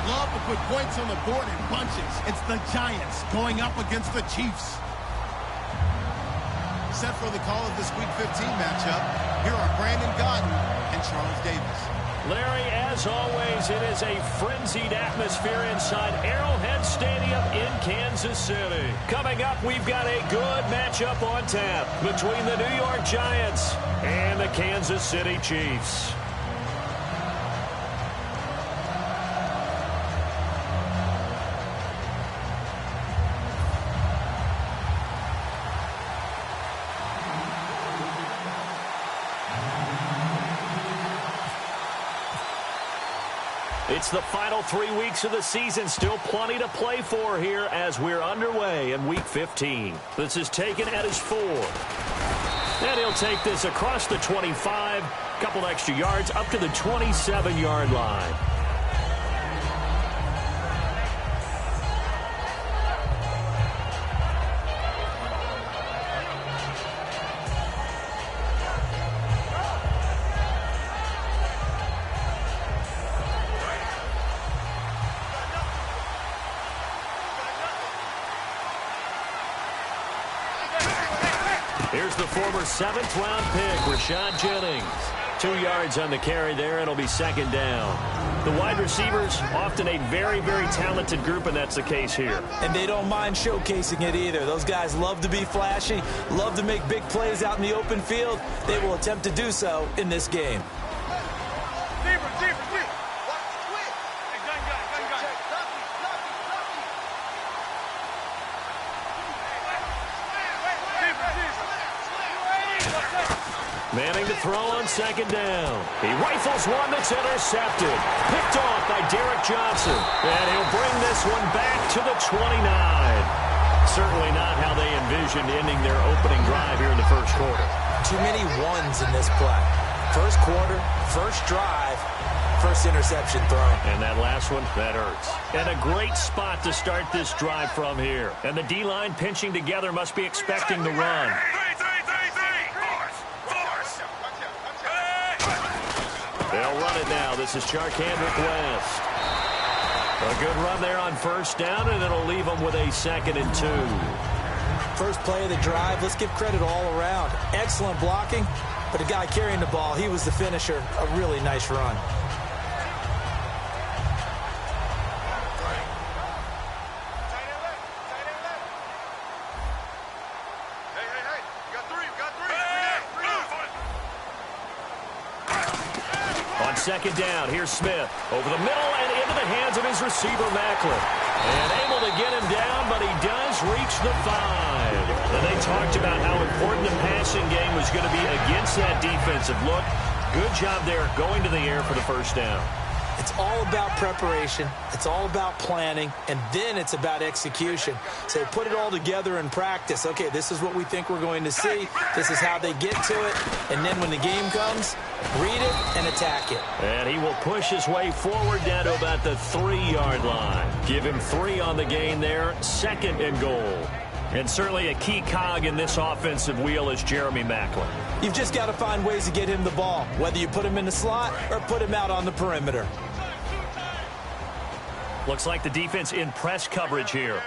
love to put points on the board in bunches. It's the Giants going up against the Chiefs. Set for the call of this Week 15 matchup, here are Brandon Gaudin and Charles Davis. Larry, as always, it is a frenzied atmosphere inside Arrowhead Stadium in Kansas City. Coming up, we've got a good matchup on tap between the New York Giants and the Kansas City Chiefs. It's the final 3 weeks of the season. Still plenty to play for here as we're underway in Week 15. This is taken at his 4. And he'll take this across the 25. Couple extra yards up to the 27-yard line. Here's the former 7th-round pick, Rashad Jennings. 2 yards on the carry there. It'll be second down. The wide receivers, often a very, very talented group, and that's the case here. And they don't mind showcasing it either. Those guys love to be flashy, love to make big plays out in the open field. They will attempt to do so in this game. Manning to throw on second down. He rifles one that's intercepted. Picked off by Derek Johnson. And he'll bring this one back to the 29. Certainly not how they envisioned ending their opening drive here in the first quarter. Too many ones in this play. First quarter, first drive, first interception thrown. And that last one, that hurts. And a great spot to start this drive from here. And the D-line pinching together must be expecting the run. They'll run it now. This is Charkandrick West. A good run there on first down, and it'll leave them with a 2nd and 2. First play of the drive, let's give credit all around. Excellent blocking, but the guy carrying the ball, he was the finisher. A really nice run. Second down, here's Smith. Over the middle and into the hands of his receiver, Macklin. And able to get him down, but he does reach the 5. And they talked about how important the passing game was going to be against that defensive look. Good job there going to the air for the first down. It's all about preparation. It's all about planning. And then it's about execution. So put it all together in practice. Okay, this is what we think we're going to see. This is how they get to it. And then when the game comes, read it and attack it. And he will push his way forward down to about the 3-yard line. Give him 3 on the gain there. 2nd and goal. And certainly a key cog in this offensive wheel is Jeremy Macklin. You've just got to find ways to get him the ball, whether you put him in the slot or put him out on the perimeter. Looks like the defense in press coverage here.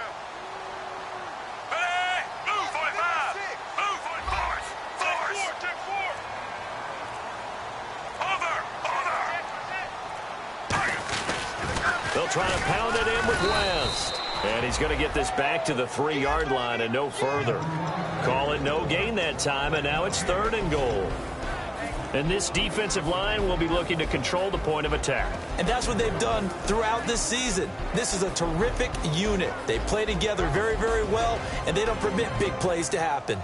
They'll try to pound it in with West. And he's going to get this back to the 3-yard line and no further. Call it no gain that time, and now it's 3rd and goal. And this defensive line will be looking to control the point of attack. And that's what they've done throughout this season. This is a terrific unit. They play together very, very well, and they don't permit big plays to happen.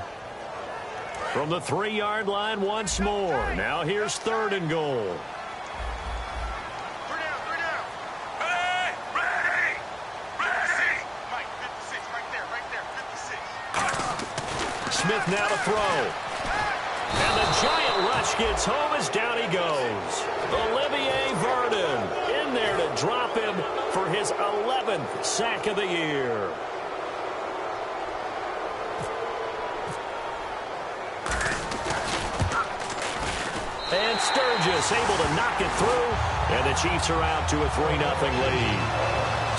From the 3-yard line once more. Now here's 3rd and goal. Smith now to throw. And the giant rush gets home as down he goes. Olivier Vernon in there to drop him for his 11th sack of the year. And Sturgis able to knock it through. And the Chiefs are out to a 3-0 lead.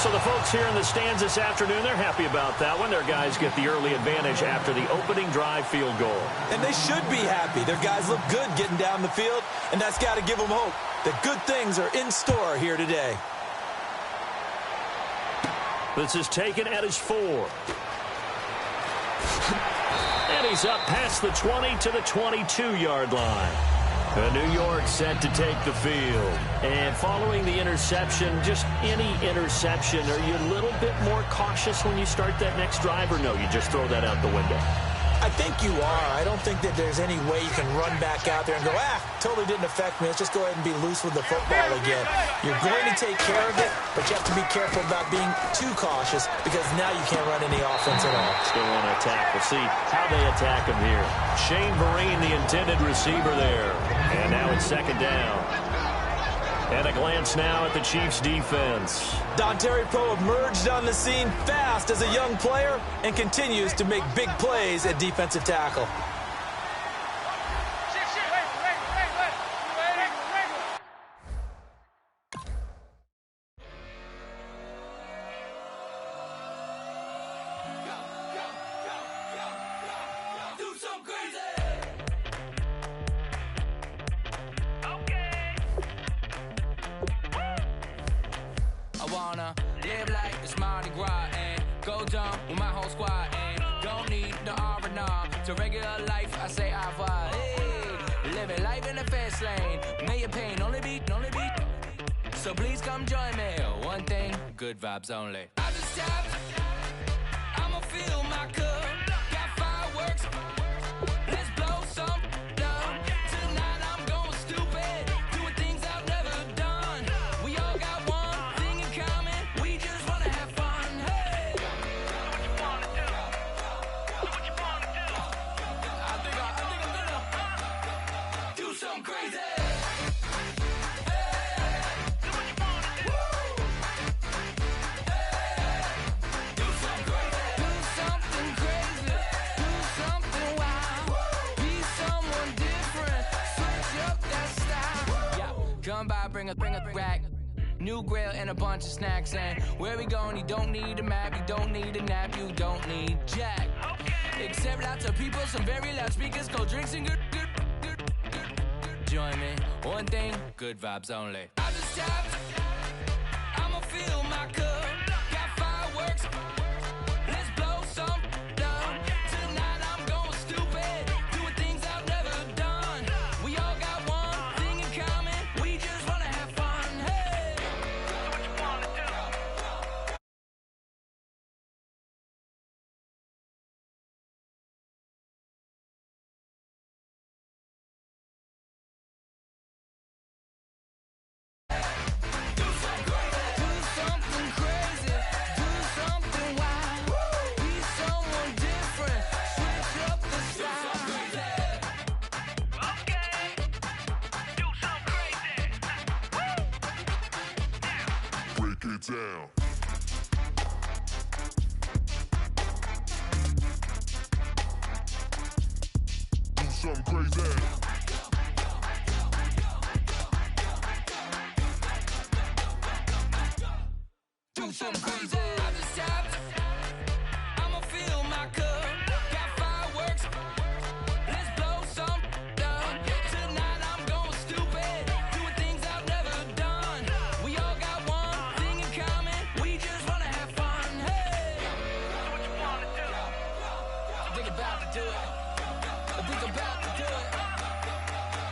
So the folks here in the stands this afternoon, they're happy about that one. Their guys get the early advantage after the opening drive field goal. And they should be happy. Their guys look good getting down the field, and that's got to give them hope that good things are in store here today. This is taken at his 4. And he's up past the 20 to the 22-yard line. New York set to take the field. And following the interception, just any interception, are you a little bit more cautious when you start that next drive, or no, you just throw that out the window? I think you are. I don't think that there's any way you can run back out there and go, totally didn't affect me. Let's just go ahead and be loose with the football again. You're going to take care of it, but you have to be careful about being too cautious because now you can't run any offense at all. Still want to attack. We'll see how they attack him here. Shane Vereen, the intended receiver there. And now it's second down. And a glance now at the Chiefs' defense. Dontari Poe emerged on the scene fast as a young player and continues to make big plays at defensive tackle. So please come join me. One thing, good vibes only. I just tapped. I'ma fill my cup. Got fireworks. Let's blow some down. Tonight I'm going stupid. Doing things I've never done. We all got one thing in common. We just wanna have fun. Hey. Do what you wanna do. Do what you wanna do. I think I'm gonna do something crazy. Come by, bring a rack. New grill and a bunch of snacks. And where we going, you don't need a map. You don't need a nap. You don't need jack. Okay. Except lots of people, some very loud speakers, cold drinks and good. Join me. One thing, good vibes only. I just tapped. I'ma fill my cup. Got fireworks. Let's blow some down. Tonight I'm going stupid. Doing things I've never done. We all got one thing in common. We just wanna have fun. Hey. Do what you wanna do. Do something crazy. Do something wild. Be someone different. Switch up the style. Okay. Do something crazy. Break it down. Do something crazy. Do something crazy. I just tapped. I'ma fill my cup. Got fireworks. Let's blow some down. Tonight I'm going stupid. Doing things I've never done. We all got one thing in common. We just wanna have fun. Hey. Do what you wanna do. Think about to do it. Think about to do it.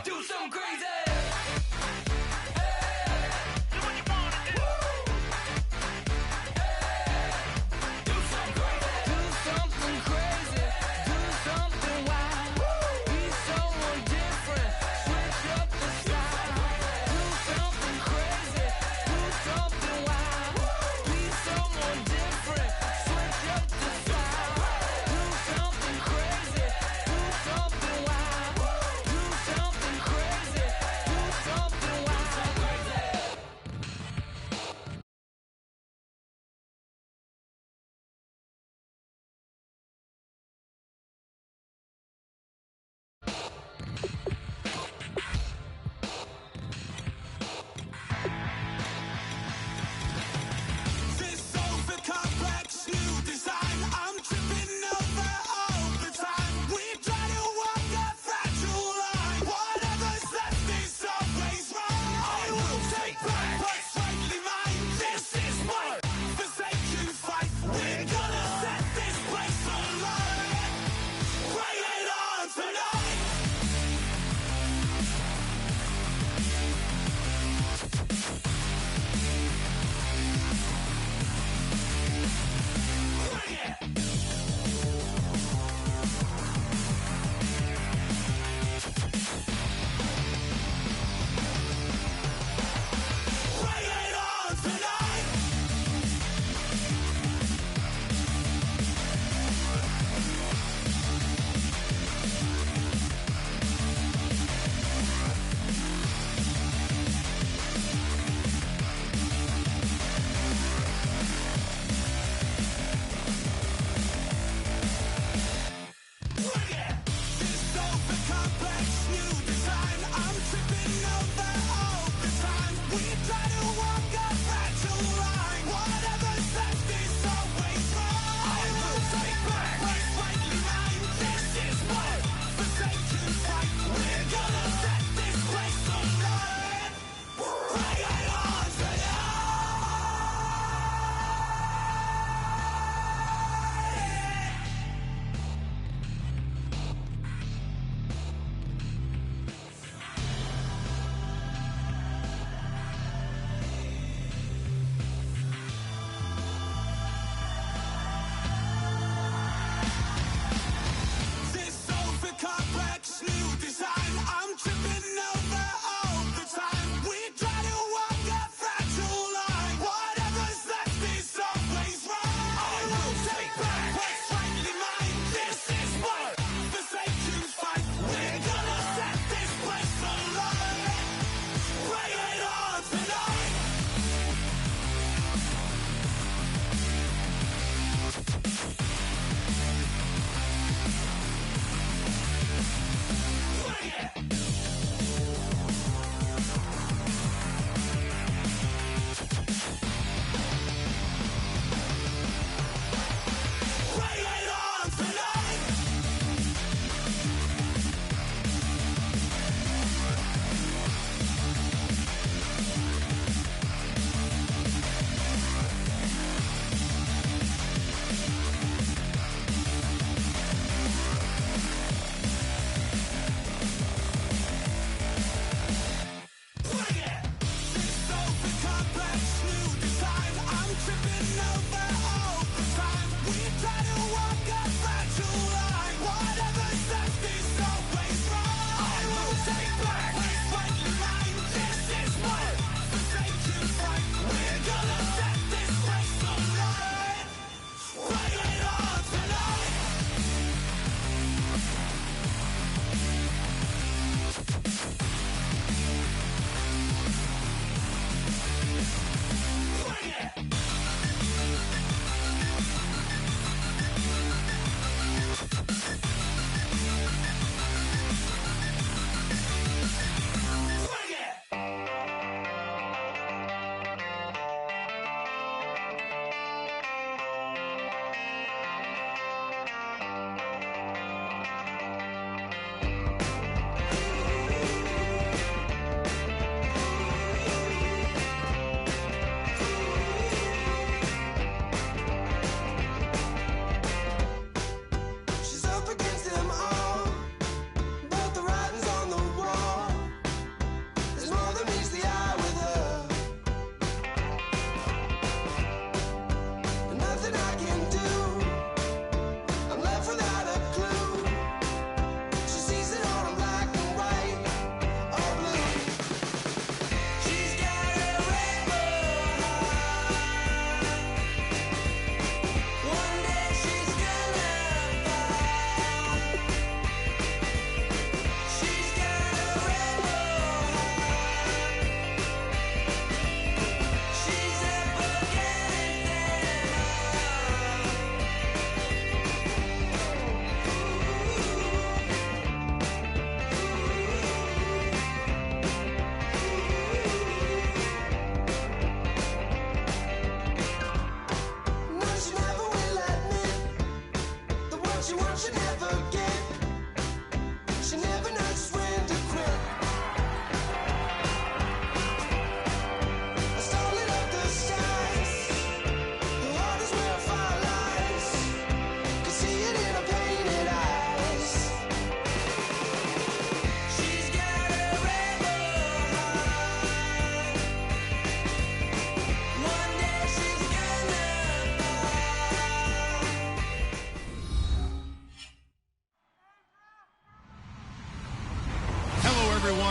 Do something crazy. Hey. Do what you wanna do.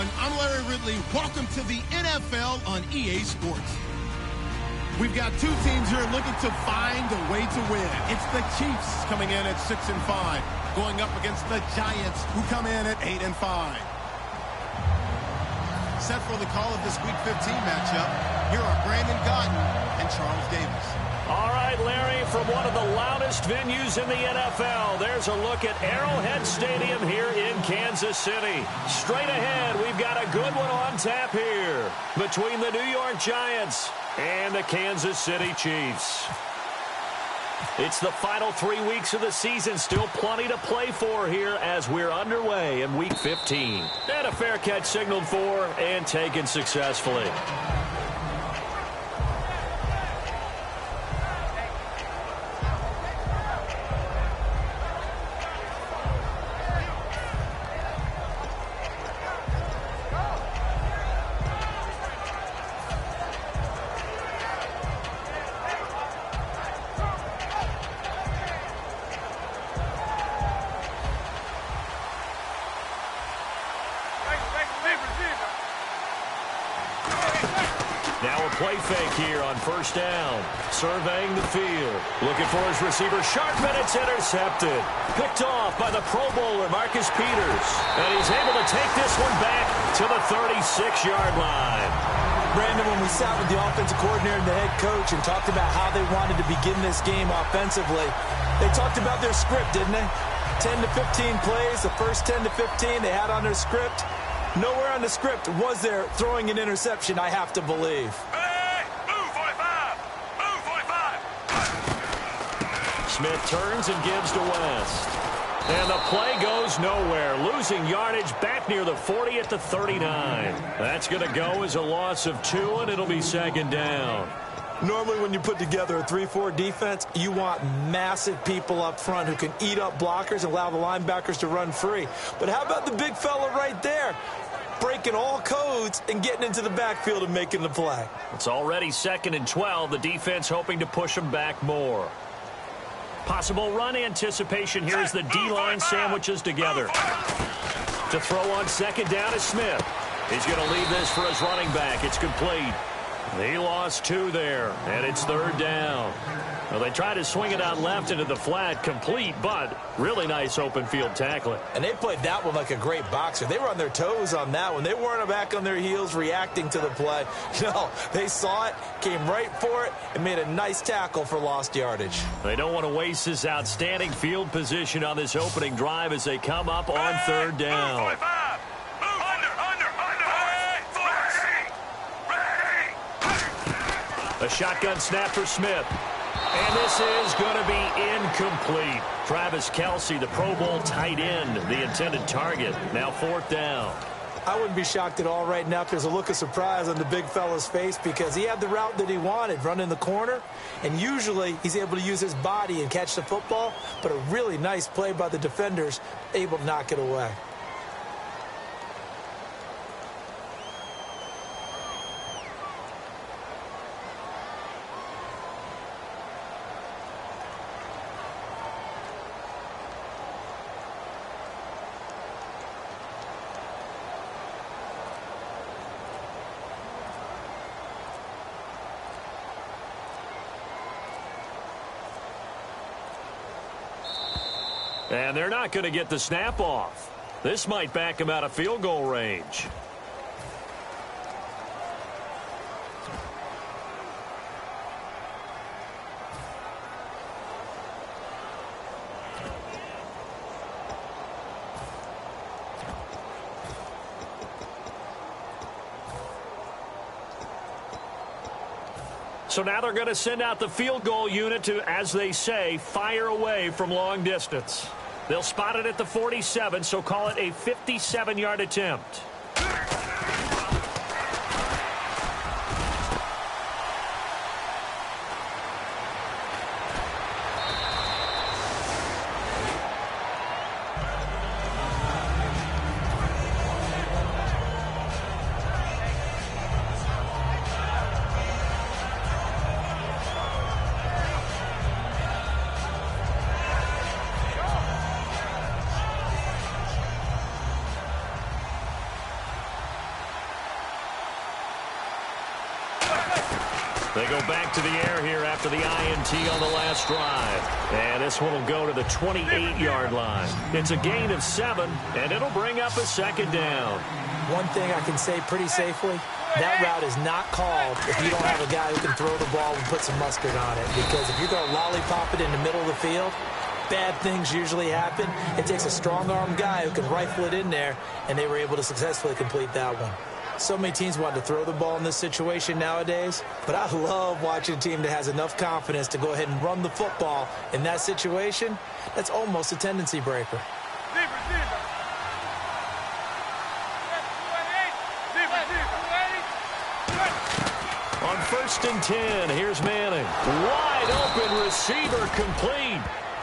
everyone. I'm Larry Ridley. Welcome to the NFL on EA Sports. We've got two teams here looking to find a way to win. It's the Chiefs coming in at 6-5, going up against the Giants, who come in at 8-5. Set for the call of this Week 15 matchup, here are Brandon Gaudin and Charles Davis. All right, Larry, from one of the loudest venues in the NFL, there's a look at Arrowhead Stadium here in Kansas City. Straight ahead, we've got a good one on tap here between the New York Giants and the Kansas City Chiefs. It's the final 3 weeks of the season. Still plenty to play for here as we're underway in Week 15. And a fair catch signaled for and taken successfully. Play fake here on first down. Surveying the field. Looking for his receiver. Sharp, and it's intercepted. Picked off by the Pro Bowler, Marcus Peters. And he's able to take this one back to the 36-yard line. Brandon, when we sat with the offensive coordinator and the head coach and talked about how they wanted to begin this game offensively, they talked about their script, didn't they? 10 to 15 plays, the first 10 to 15 they had on their script. Nowhere on the script was there throwing an interception, I have to believe. Smith turns and gives to West. And the play goes nowhere. Losing yardage back near the 40 at the 39. That's going to go as a loss of 2, and it'll be second down. Normally when you put together a 3-4 defense, you want massive people up front who can eat up blockers and allow the linebackers to run free. But how about the big fella right there? Breaking all codes and getting into the backfield and making the play. It's already 2nd and 12. The defense hoping to push them back more. Possible run anticipation here as the D-line sandwiches together. To throw on second down is Smith. He's going to leave this for his running back. It's complete. He lost 2 there, and it's 3rd down. Well, they tried to swing it out left into the flat, complete, but really nice open field tackling. And they played that one like a great boxer. They were on their toes on that one. They weren't back on their heels reacting to the play. No, they saw it, came right for it, and made a nice tackle for lost yardage. They don't want to waste this outstanding field position on this opening drive as they come up on 3rd down. A shotgun snap for Smith. And this is going to be incomplete. Travis Kelce, the Pro Bowl tight end, the intended target. Now 4th down. I wouldn't be shocked at all right now if there's a look of surprise on the big fella's face because he had the route that he wanted, running the corner. And usually he's able to use his body and catch the football. But a really nice play by the defenders, able to knock it away. And they're not going to get the snap off. This might back him out of field goal range. So now they're going to send out the field goal unit to, as they say, fire away from long distance. They'll spot it at the 47, so call it a 57-yard attempt. They go back to the air here after the INT on the last drive. And this one will go to the 28-yard line. It's a gain of 7, and it'll bring up a second down. One thing I can say pretty safely, that route is not called if you don't have a guy who can throw the ball and put some mustard on it. Because if you're going to lollipop it in the middle of the field, bad things usually happen. It takes a strong-arm guy who can rifle it in there, and they were able to successfully complete that one. So many teams want to throw the ball in this situation nowadays, but I love watching a team that has enough confidence to go ahead and run the football in that situation. That's almost a tendency breaker. On 1st and 10, here's Manning. Wide open receiver complete.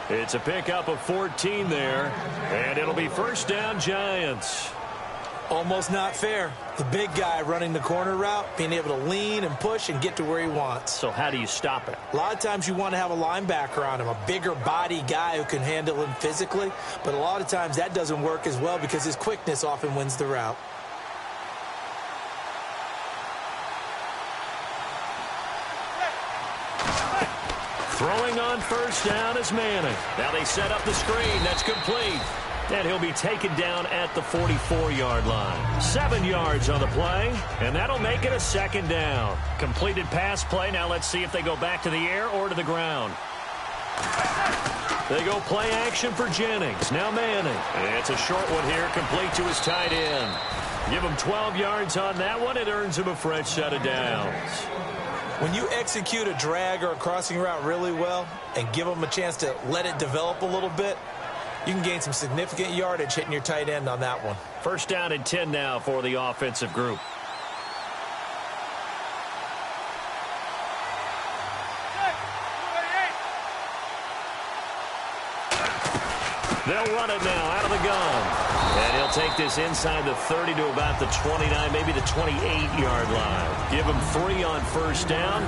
It's a pickup of 14 there, and it'll be first down Giants. Almost not fair. The big guy running the corner route, being able to lean and push and get to where he wants. So how do you stop it? A lot of times you want to have a linebacker on him, a bigger body guy who can handle him physically. But a lot of times that doesn't work as well because his quickness often wins the route. Throwing on first down is Manning. Now they set up the screen. That's complete. And he'll be taken down at the 44-yard line. 7 yards on the play, and that'll make it a second down. Completed pass play. Now let's see if they go back to the air or to the ground. They go play action for Jennings. Now Manning. It's a short one here, complete to his tight end. Give him 12 yards on that one. It earns him a fresh set of downs. When you execute a drag or a crossing route really well and give them a chance to let it develop a little bit, you can gain some significant yardage hitting your tight end on that one. First down and 10 now for the offensive group. They'll run it now out of the gun. And he'll take this inside the 30 to about the 29, maybe the 28-yard line. Give him 3 on first down.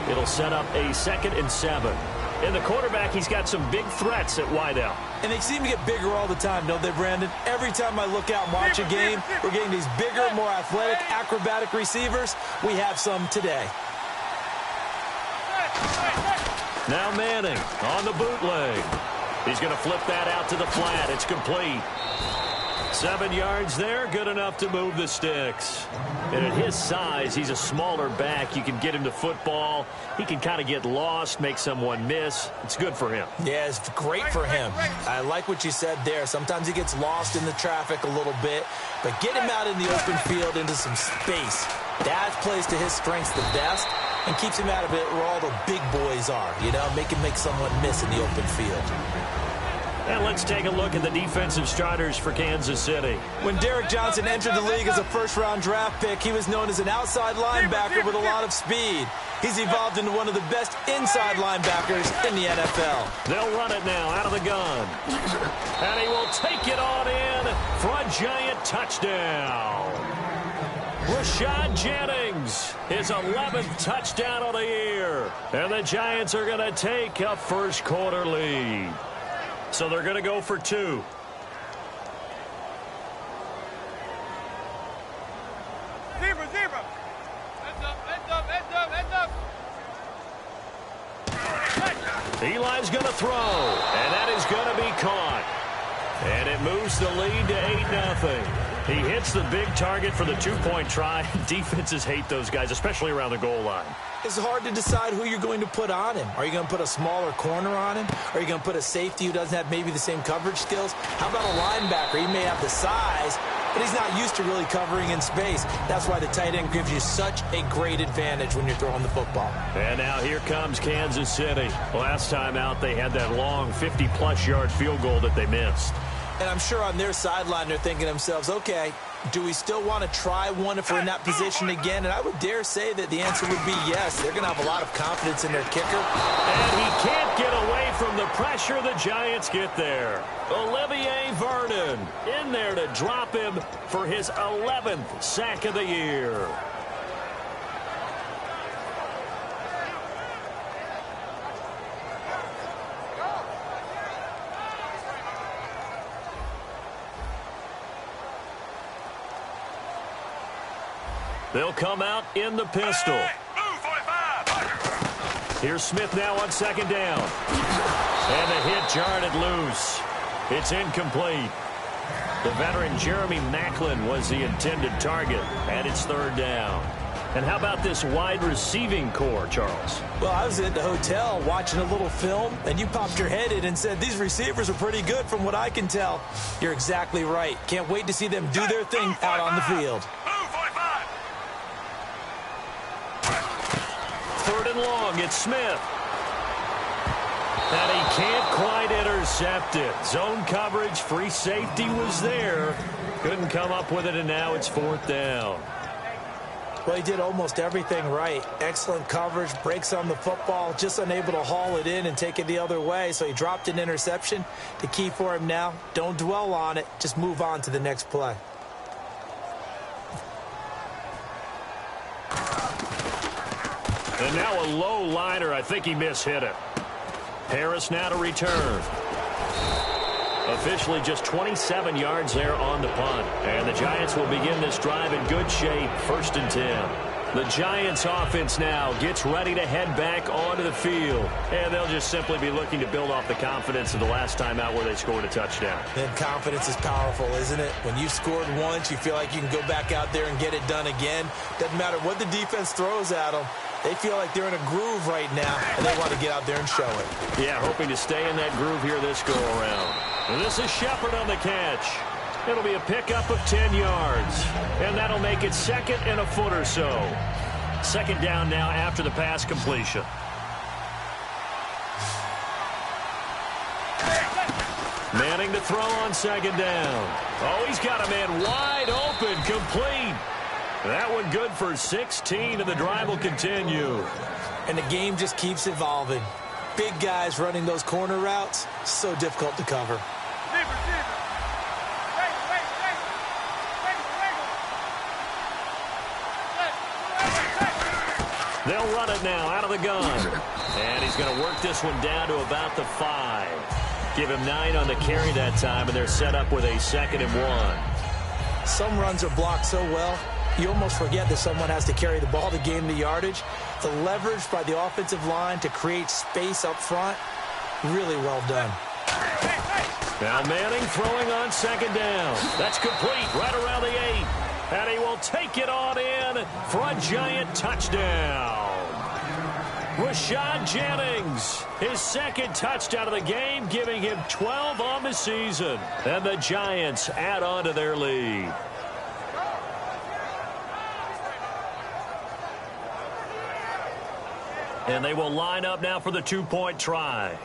It'll set up a 2nd and 7. And the quarterback, he's got some big threats at wideout. And they seem to get bigger all the time, don't they, Brandon? Every time I look out and watch a game, we're getting these bigger, more athletic, acrobatic receivers. We have some today. Now Manning on the bootleg. He's going to flip that out to the flat. It's complete. 7 yards there, good enough to move the sticks. And at his size, he's a smaller back. You can get him to football. He can kind of get lost, make someone miss. It's good for him. Yeah, it's great for him. I like what you said there. Sometimes he gets lost in the traffic a little bit, but get him out in the open field into some space. That plays to his strengths the best and keeps him out of it where all the big boys are, you know, make someone miss in the open field. And let's take a look at the defensive starters for Kansas City. When Derrick Johnson entered the league as a first-round draft pick, he was known as an outside linebacker with a lot of speed. He's evolved into one of the best inside linebackers in the NFL. They'll run it now out of the gun. And he will take it on in for a giant touchdown. Rashad Jennings, his 11th touchdown of the year. And the Giants are going to take a first-quarter lead. So they're going to go for 2. Zebra, zebra. Heads up, heads up, heads up, heads up. Eli's going to throw, and that is going to be caught. And it moves the lead to 8-0. He hits the big target for the 2-point try. Defenses hate those guys, especially around the goal line. It's hard to decide who you're going to put on him. Are you going to put a smaller corner on him? Are you going to put a safety who doesn't have maybe the same coverage skills? How about a linebacker? He may have the size, but he's not used to really covering in space. That's why the tight end gives you such a great advantage when you're throwing the football. And now here comes Kansas City. Last time out, they had that long 50-plus yard field goal that they missed. And I'm sure on their sideline they're thinking to themselves, okay, do we still want to try one if we're in that position again? And I would dare say that the answer would be yes. They're going to have a lot of confidence in their kicker. And he can't get away from the pressure. The Giants get there. Olivier Vernon in there to drop him for his 11th sack of the year. They'll come out in the pistol. Here's Smith now on second down. And the hit jarred it loose. It's incomplete. The veteran Jeremy Maclin was the intended target, and it's third down. And how about this wide receiving core, Charles? Well, I was at the hotel watching a little film, and you popped your head in and said, these receivers are pretty good from what I can tell. You're exactly right. Can't wait to see them do their thing out on the field. Third and long, it's Smith. And he can't quite intercept it. Zone coverage, free safety was there. Couldn't come up with it, and now it's fourth down. Well, he did almost everything right. Excellent coverage, breaks on the football, just unable to haul it in and take it the other way. So he dropped an interception. The key for him now, don't dwell on it. Just move on to the next play. And now a low liner. I think he mishit it. Harris now to return. Officially just 27 yards there on the punt. And the Giants will begin this drive in good shape, 1st and 10. The Giants offense now gets ready to head back onto the field. And they'll just simply be looking to build off the confidence of the last time out where they scored a touchdown. And confidence is powerful, isn't it? When you've scored once, you feel like you can go back out there and get it done again. Doesn't matter what the defense throws at them. They feel like they're in a groove right now, and they want to get out there and show it. Yeah, hoping to stay in that groove here this go-around. And this is Shepard on the catch. It'll be a pickup of 10 yards. And that'll make it 2nd and a foot or so. 2nd down now after the pass completion. Manning to throw on 2nd down. Oh, he's got a man wide open, complete. That one good for 16, and the drive will continue. And the game just keeps evolving. Big guys running those corner routes, so difficult to cover. They'll run it now out of the gun. And he's going to work this one down to about the 5. Give him 9 on the carry that time, and they're set up with a 2nd and 1. Some runs are blocked so well, you almost forget that someone has to carry the ball to gain the yardage. The leverage by the offensive line to create space up front, really well done. Now Manning throwing on 2nd down. That's complete right around the 8. And he will take it on in for a Giant touchdown. Rashad Jennings, his 2nd touchdown of the game, giving him 12 on the season. And the Giants add on to their lead. And they will line up now for the 2-point try.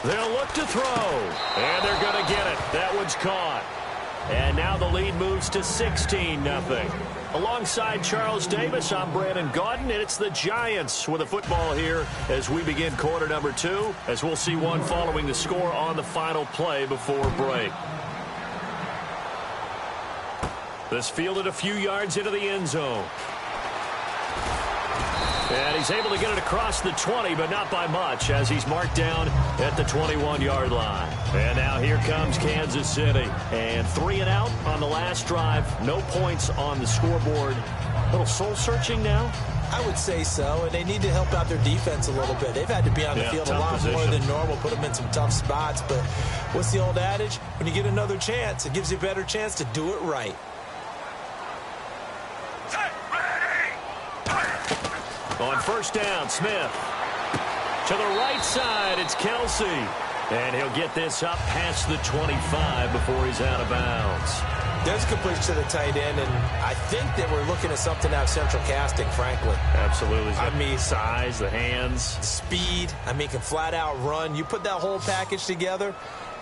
They'll look to throw. And they're going to get it. That one's caught. And now the lead moves to 16-0. Alongside Charles Davis, I'm Brandon Gaudin, and it's the Giants with the football here as we begin quarter number 2, as we'll see one following the score on the final play before break. This fielded a few yards into the end zone. And he's able to get it across the 20, but not by much, as he's marked down at the 21-yard line. And now here comes Kansas City. And 3 and out on the last drive. No points on the scoreboard. A little soul-searching now? I would say so, and they need to help out their defense a little bit. They've had to be on the field a lot more than normal, put them in some tough spots. But what's the old adage? When you get another chance, it gives you a better chance to do it right. On 1st down, Smith. To the right side, it's Kelsey. And he'll get this up past the 25 before he's out of bounds. There's completion to the tight end, and I think that we're looking at something out of central casting, frankly. Absolutely. I mean, size, the hands. The speed. I mean, can flat out run. You put that whole package together,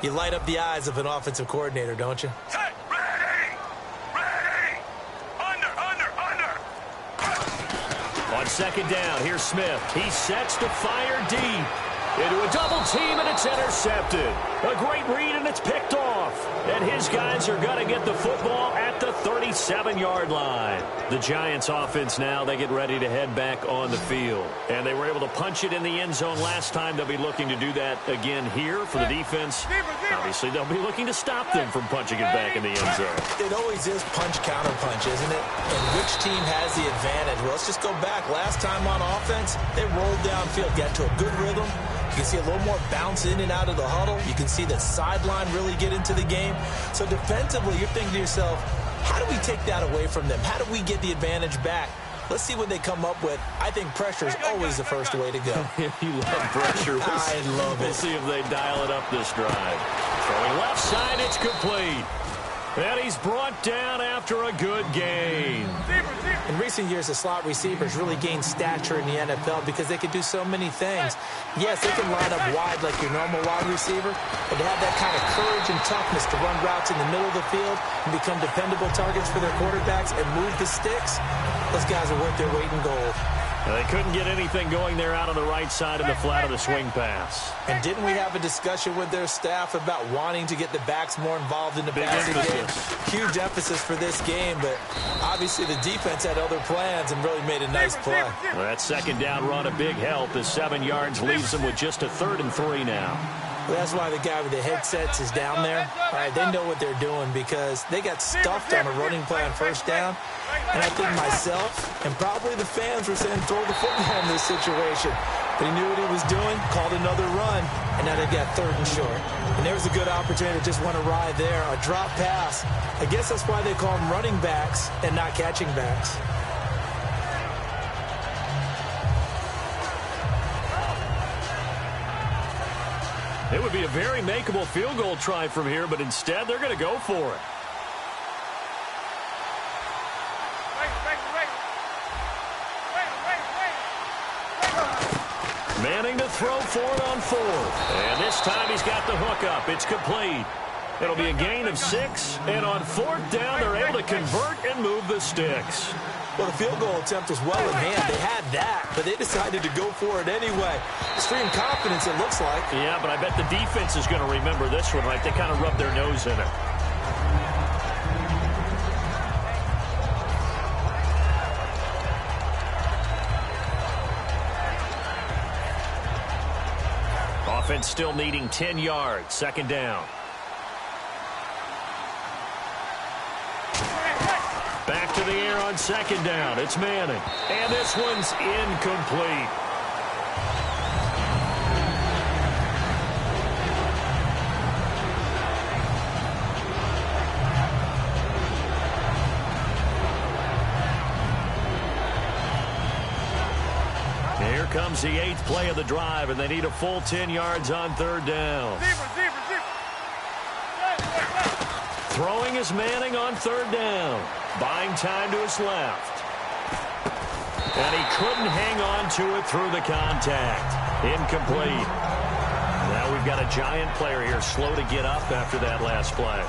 you light up the eyes of an offensive coordinator, don't you? On 2nd down, here's Smith. He sets to fire deep. Into a double team, and it's intercepted. A great read, and it's picked off. And his guys are going to get the football at the 37-yard line. The Giants offense now, they get ready to head back on the field. And they were able to punch it in the end zone last time. They'll be looking to do that again here for the defense. Obviously, they'll be looking to stop them from punching it back in the end zone. It always is punch-counter-punch, isn't it? And which team has the advantage? Well, let's just go back. Last time on offense, they rolled downfield, got to a good rhythm. You can see a little more bounce in and out of the huddle. You can see the sideline really get into the game. So defensively, you're thinking to yourself, how do we take that away from them? How do we get the advantage back? Let's see what they come up with. I think pressure is always the first way to go. You love pressure. I love it. We'll see if they dial it up this drive. Throwing left side, it's complete. And he's brought down after a good gain. In recent years, the slot receivers really gained stature in the NFL because they can do so many things. Yes, they can line up wide like your normal wide receiver, but to have that kind of courage and toughness to run routes in the middle of the field and become dependable targets for their quarterbacks and move the sticks, those guys are worth their weight in gold. They couldn't get anything going there out on the right side of the flat of the swing pass. And didn't we have a discussion with their staff about wanting to get the backs more involved in the passing game? Huge emphasis for this game, but obviously the defense had other plans and really made a nice play. Well, that second down run, a big help. The 7 yards leaves them with just a 3rd and 3 now. Well, that's why the guy with the headsets is down there. All right, they know what they're doing because they got stuffed on a running play on first down. And I think myself and probably the fans were saying throw the football in this situation. But he knew what he was doing, called another run, and now they've got 3rd and short. And there was a good opportunity to just want to ride there, a drop pass. I guess that's why they call them running backs and not catching backs. It would be a very makeable field goal try from here, but instead they're going to go for it. Manning to throw for it on 4th. And this time he's got the hook up. It's complete. It'll be a gain of 6. And on 4th down, they're able to convert and move the sticks. Well, the field goal attempt was well in hand. They had that, but they decided to go for it anyway. Extreme confidence, it looks like. Yeah, but I bet the defense is going to remember this one, right? They kind of rubbed their nose in it. Offense still needing 10 yards. 2nd down. Back to the air on 2nd down. It's Manning. And this one's incomplete. Here comes the 8th play of the drive, and they need a full 10 yards on 3rd down. Throwing is Manning on 3rd down. Buying time to his left. And he couldn't hang on to it through the contact. Incomplete. Now we've got a Giant player here slow to get up after that last play.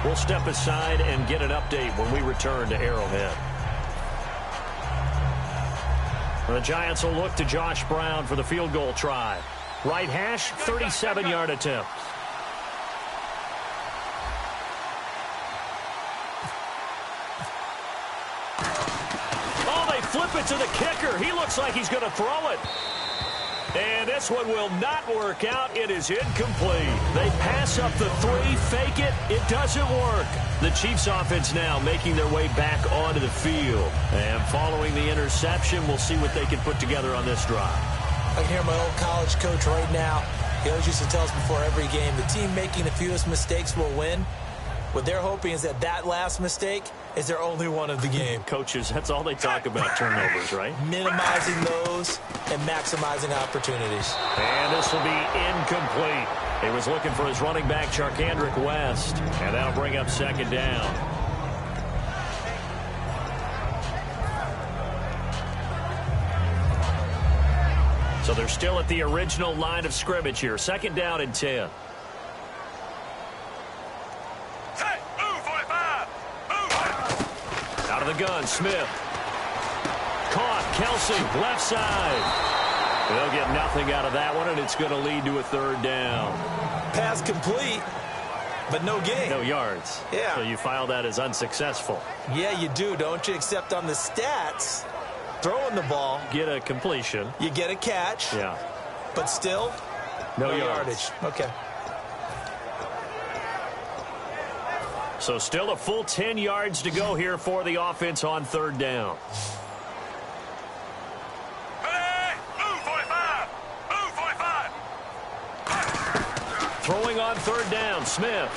We'll step aside and get an update when we return to Arrowhead. The Giants will look to Josh Brown for the field goal try. Right hash, 37-yard attempt. Oh, they flip it to the kicker. He looks like he's going to throw it. And this one will not work out. It is incomplete. They pass up the 3, fake it. It doesn't work. The Chiefs offense now making their way back onto the field. And following the interception, we'll see what they can put together on this drive. I can hear my old college coach right now. He always used to tell us before every game, the team making the fewest mistakes will win. What they're hoping is that that last mistake is their only one of the game. Coaches, that's all they talk about, turnovers, right? Minimizing those and maximizing opportunities. And this will be incomplete. He was looking for his running back, Charkandrick West. And that'll bring up 2nd down. So they're still at the original line of scrimmage here. 2nd down and 10. Out of the gun, Smith. Caught, Kelsey, left side. They'll get nothing out of that one, and it's going to lead to a third down. Pass complete, but no gain. No yards. Yeah. So you file that as unsuccessful. Yeah, you do, don't you? Except on the stats, throwing the ball. Get a completion. You get a catch. Yeah. But still, no yardage. Okay. So still a full 10 yards to go here for the offense on third down. Throwing on third down, Smith.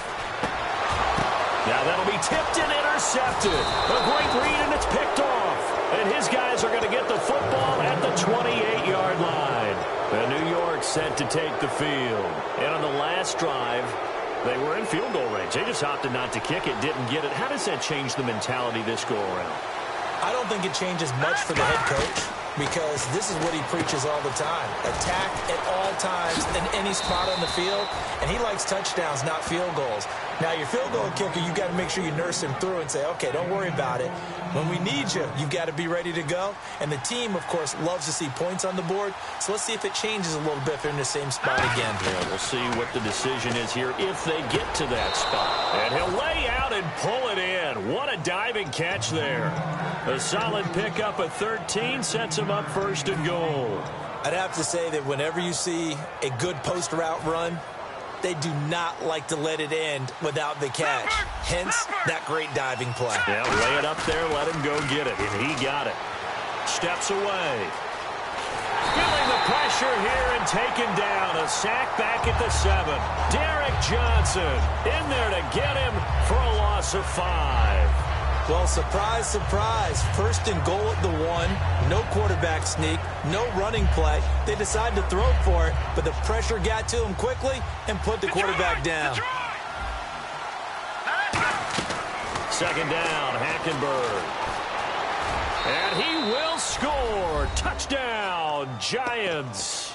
Now that'll be tipped and intercepted. A great read, and it's picked off. And his guys are going to get the football at the 28-yard line. And New York set to take the field. And on the last drive, they were in field goal range. They just opted not to kick it, didn't get it. How does that change the mentality this go-around? I don't think it changes much for the head coach, because this is what he preaches all the time. Attack at all times in any spot on the field, and he likes touchdowns, not field goals. Now, your field goal kicker, you've got to make sure you nurse him through and say, okay, don't worry about it. When we need you, you've got to be ready to go. And the team, of course, loves to see points on the board. So let's see if it changes a little bit if they're in the same spot again. Yeah, we'll see what the decision is here if they get to that spot. And he'll lay out and pull it in. What a diving catch there. A solid pickup at 13 sets him up first and goal. I'd have to say that whenever you see a good post route run, they do not like to let it end without the catch. Hence, that great diving play. Yeah, lay it up there, let him go get it, and he got it. Steps away. Feeling the pressure here and taken down. A sack back at the 7. Derek Johnson in there to get him for a loss of 5. Well, surprise, surprise. First and goal at the 1. No quarterback sneak. No running play. They decide to throw for it, but the pressure got to him quickly and put the quarterback down. Second down, Hackenberg. And he will score. Touchdown, Giants.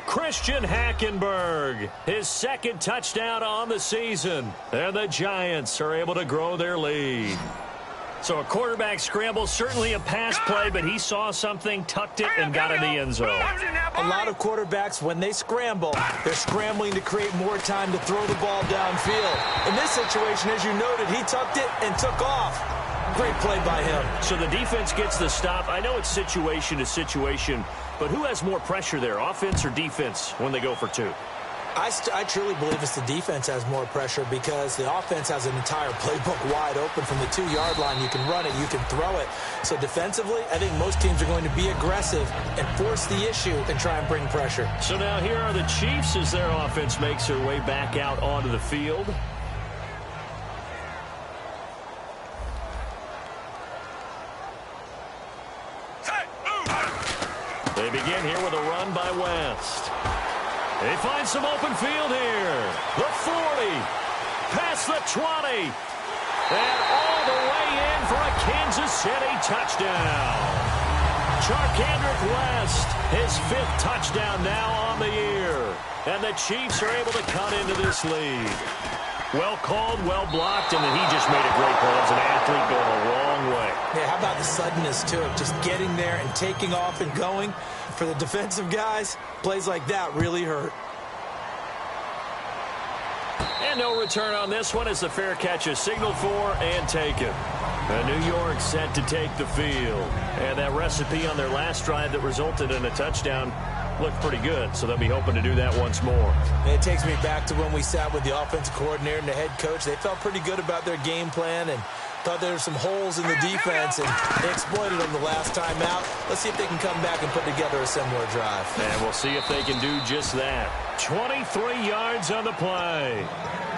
Christian Hackenberg, his second touchdown on the season. And the Giants are able to grow their lead. So a quarterback scramble, certainly a pass play, but he saw something, tucked it, and got in the end zone. A lot of quarterbacks, when they scramble, they're scrambling to create more time to throw the ball downfield. In this situation, as you noted, he tucked it and took off. Great play by him. So the defense gets the stop. I know it's situation to situation, but who has more pressure there, offense or defense, when they go for 2? I truly believe it's the defense has more pressure, because the offense has an entire playbook wide open from the 2-yard line. You can run it, you can throw it. So defensively, I think most teams are going to be aggressive and force the issue and try and bring pressure. So now here are the Chiefs as their offense makes their way back out onto the field. They begin here with a run by West. They find some open field here. The 40, past the 20, and all the way in for a Kansas City touchdown. Charkandrick West, his 5th touchdown now on the year. And the Chiefs are able to cut into this lead. Well called, well blocked, and then he just made a great play as an athlete going a long way. Yeah, how about the suddenness to it? Just getting there and taking off and going. For the defensive guys, plays like that really hurt. And no return on this one as the fair catch is signaled for and taken. And New York set to take the field. And that recipe on their last drive that resulted in a touchdown looked pretty good, so they'll be hoping to do that once more. It takes me back to when we sat with the offensive coordinator and the head coach. They felt pretty good about their game plan and thought there were some holes in the defense, and they exploited them the last time out. Let's see if they can come back and put together a similar drive. And we'll see if they can do just that. 23 yards on the play.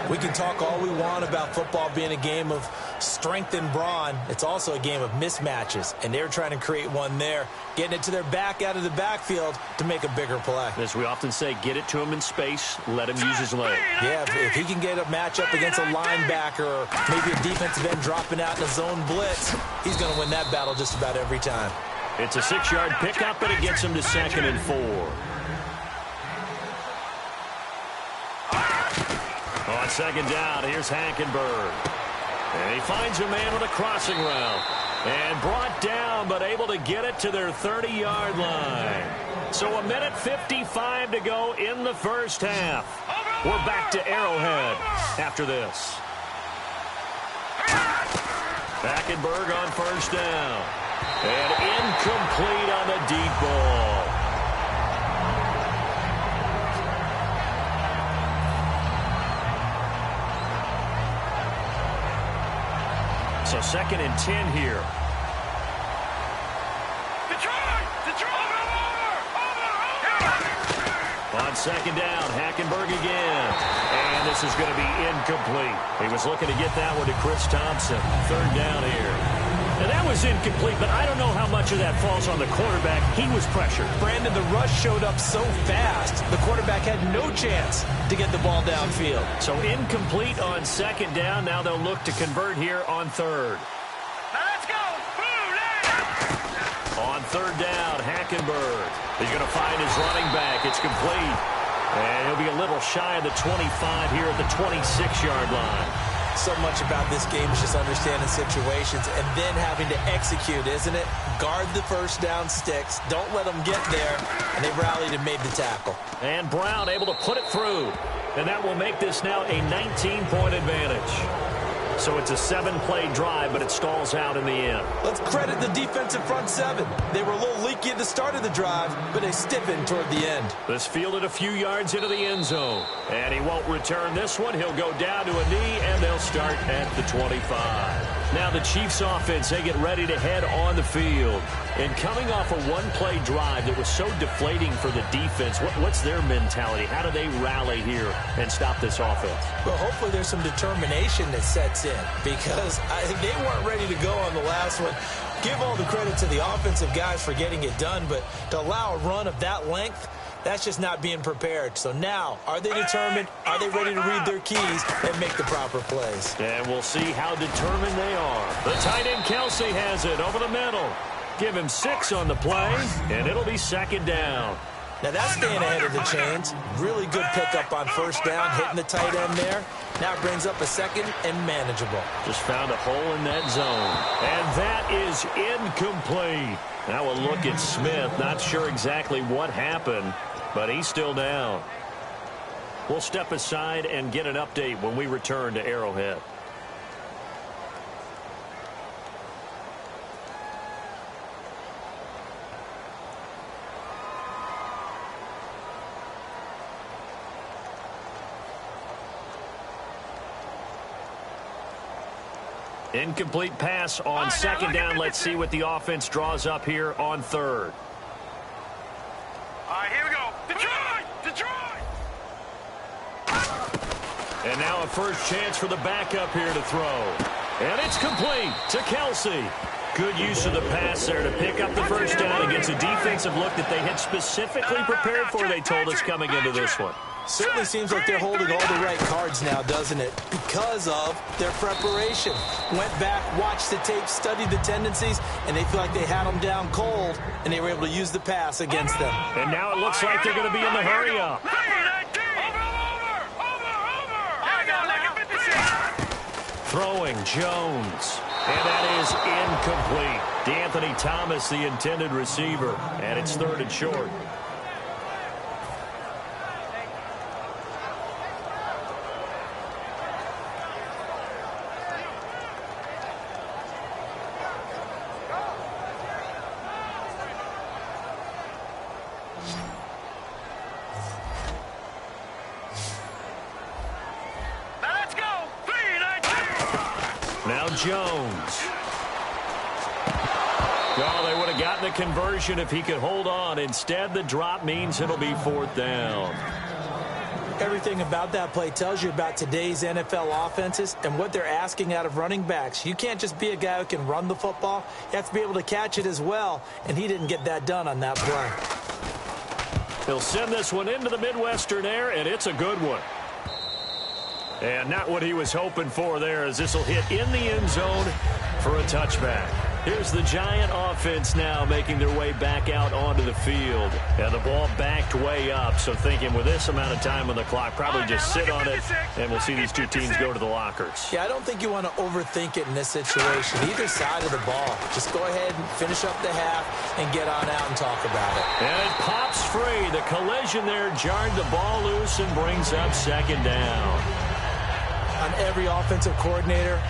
We can talk all we want about football being a game of strength and brawn. It's also a game of mismatches, and they're trying to create one there, getting it to their back out of the backfield to make a bigger play. As we often say, get it to him in space, let him use his leg. Yeah, if he can get a matchup against a linebacker or maybe a defensive end dropping out in a zone blitz, he's going to win that battle just about every time. It's a 6-yard pickup, and it gets him to 2nd and 4. On second down, here's Hackenberg. And he finds a man with a crossing route. And brought down, but but able to get it to their 30-yard line. So 1:55 to go in the first half. We're back to Arrowhead after this. Hackenberg on first down. And incomplete on the deep ball. So 2nd and 10 here. On 2nd down, Hackenberg again. And this is going to be incomplete. He was looking to get that one to Chris Thompson. 3rd down here. And that was incomplete, but I don't know how much of that falls on the quarterback. He was pressured. Brandon, the rush showed up so fast, the quarterback had no chance to get the ball downfield. So incomplete on 2nd down. Now they'll look to convert here on 3rd. Let's go. On 3rd down, Hackenberg. He's going to find his running back. It's complete. And he'll be a little shy of the 25 here at the 26-yard line. So much about this game is just understanding situations and then having to execute, isn't it? Guard the first down sticks. Don't let them get there. And they rallied and made the tackle. And Brown able to put it through. And that will make this now a 19-point advantage. So it's a 7-play drive, but it stalls out in the end. Let's credit the defensive front 7. They were a little leaky at the start of the drive, but they stiffened toward the end. This fielded a few yards into the end zone. And he won't return this one. He'll go down to a knee, and they'll start at the 25. Now the Chiefs offense, they get ready to head on the field. And coming off a 1-play drive that was so deflating for the defense, what's their mentality? How do they rally here and stop this offense? Well, hopefully there's some determination that sets in because they weren't ready to go on the last one. Give all the credit to the offensive guys for getting it done, but to allow a run of that length, that's just not being prepared. So now, are they determined? Are they ready to read their keys and make the proper plays? And we'll see how determined they are. The tight end Kelsey has it over the middle. Give him 6 on the play, and it'll be 2nd down. Now that's staying ahead of the chains. Really good pickup on first down, hitting the tight end there. Now it brings up a 2nd and manageable. Just found a hole in that zone. And that is incomplete. Now we'll look at Smith. Not sure exactly what happened, but he's still down. We'll step aside and get an update when we return to Arrowhead. Incomplete pass on 2nd down. Let's see what the offense draws up here on 3rd. All right, here we go. Detroit! And now a first chance for the backup here to throw. And it's complete to Kelsey. Good use of the pass there to pick up the first down against a defensive look that they had specifically prepared for, they told us, coming into this one. Certainly seems like they're holding all the right cards now, doesn't it? Because of their preparation. Went back, watched the tape, studied the tendencies, and they feel like they had them down cold, and they were able to use the pass against them. And now it looks like they're going to be in the hurry-up. Throwing Jones. And that is incomplete. D'Anthony Thomas, the intended receiver. And it's 3rd and short. Now Jones. Oh, they would have gotten the conversion if he could hold on. Instead, the drop means it'll be 4th down. Everything about that play tells you about today's NFL offenses and what they're asking out of running backs. You can't just be a guy who can run the football. You have to be able to catch it as well, and he didn't get that done on that play. He'll send this one into the Midwestern air, and it's a good one. And not what he was hoping for there, as this will hit in the end zone for a touchback. Here's the Giant offense now making their way back out onto the field. And the ball backed way up, so thinking with this amount of time on the clock, probably just sit on it, and we'll see these two teams go to the lockers. Yeah, I don't think you want to overthink it in this situation. Either side of the ball. Just go ahead and finish up the half and get on out and talk about it. And it pops free. The collision there jarred the ball loose and brings up second down. On every offensive coordinator,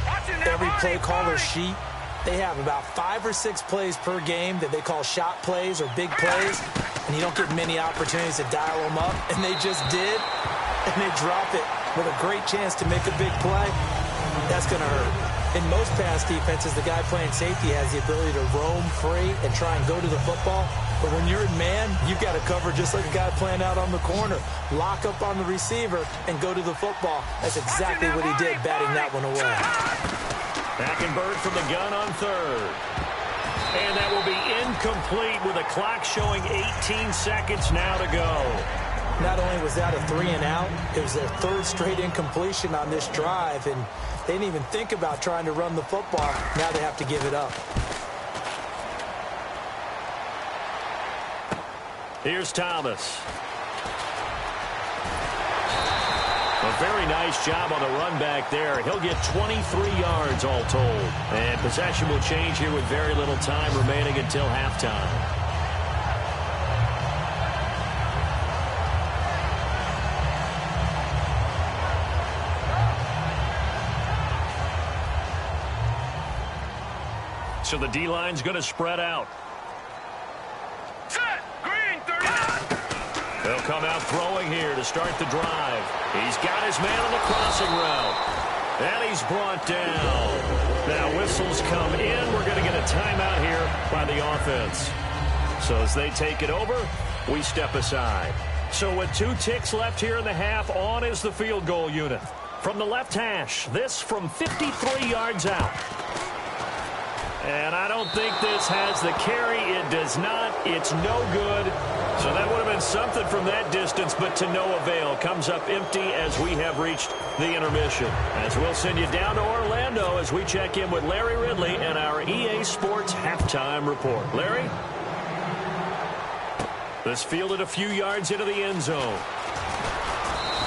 every play caller sheet, they have about 5 or 6 plays per game that they call shot plays or big plays, and you don't get many opportunities to dial them up, and they just did, and they drop it with a great chance to make a big play. That's going to hurt. In most pass defenses, the guy playing safety has the ability to roam free and try and go to the football, but when you're in man, you've got to cover just like a guy playing out on the corner. Lock up on the receiver and go to the football. That's exactly what he did, batting that one away. Hackenberg from the gun on third. And that will be incomplete with a clock showing 18 seconds now to go. Not only was that a 3-and-out, it was their third straight incompletion on this drive, and they didn't even think about trying to run the football. Now they have to give it up. Here's Thomas. A very nice job on the run back there. He'll get 23 yards all told. And possession will change here with very little time remaining until halftime. So the D-line's going to spread out. Set. Green, 30. They'll come out throwing here to start the drive. He's got his man on the crossing route. And he's brought down. Now whistles come in. We're going to get a timeout here by the offense. So as they take it over, we step aside. So with 2 ticks left here in the half, on is the field goal unit. From the left hash, this from 53 yards out. And I don't think this has the carry. It does not. It's no good. So that would have been something from that distance, but to no avail. Comes up empty as we have reached the intermission. As we'll send you down to Orlando as we check in with Larry Ridley and our EA Sports halftime report. Larry? This fielded a few yards into the end zone.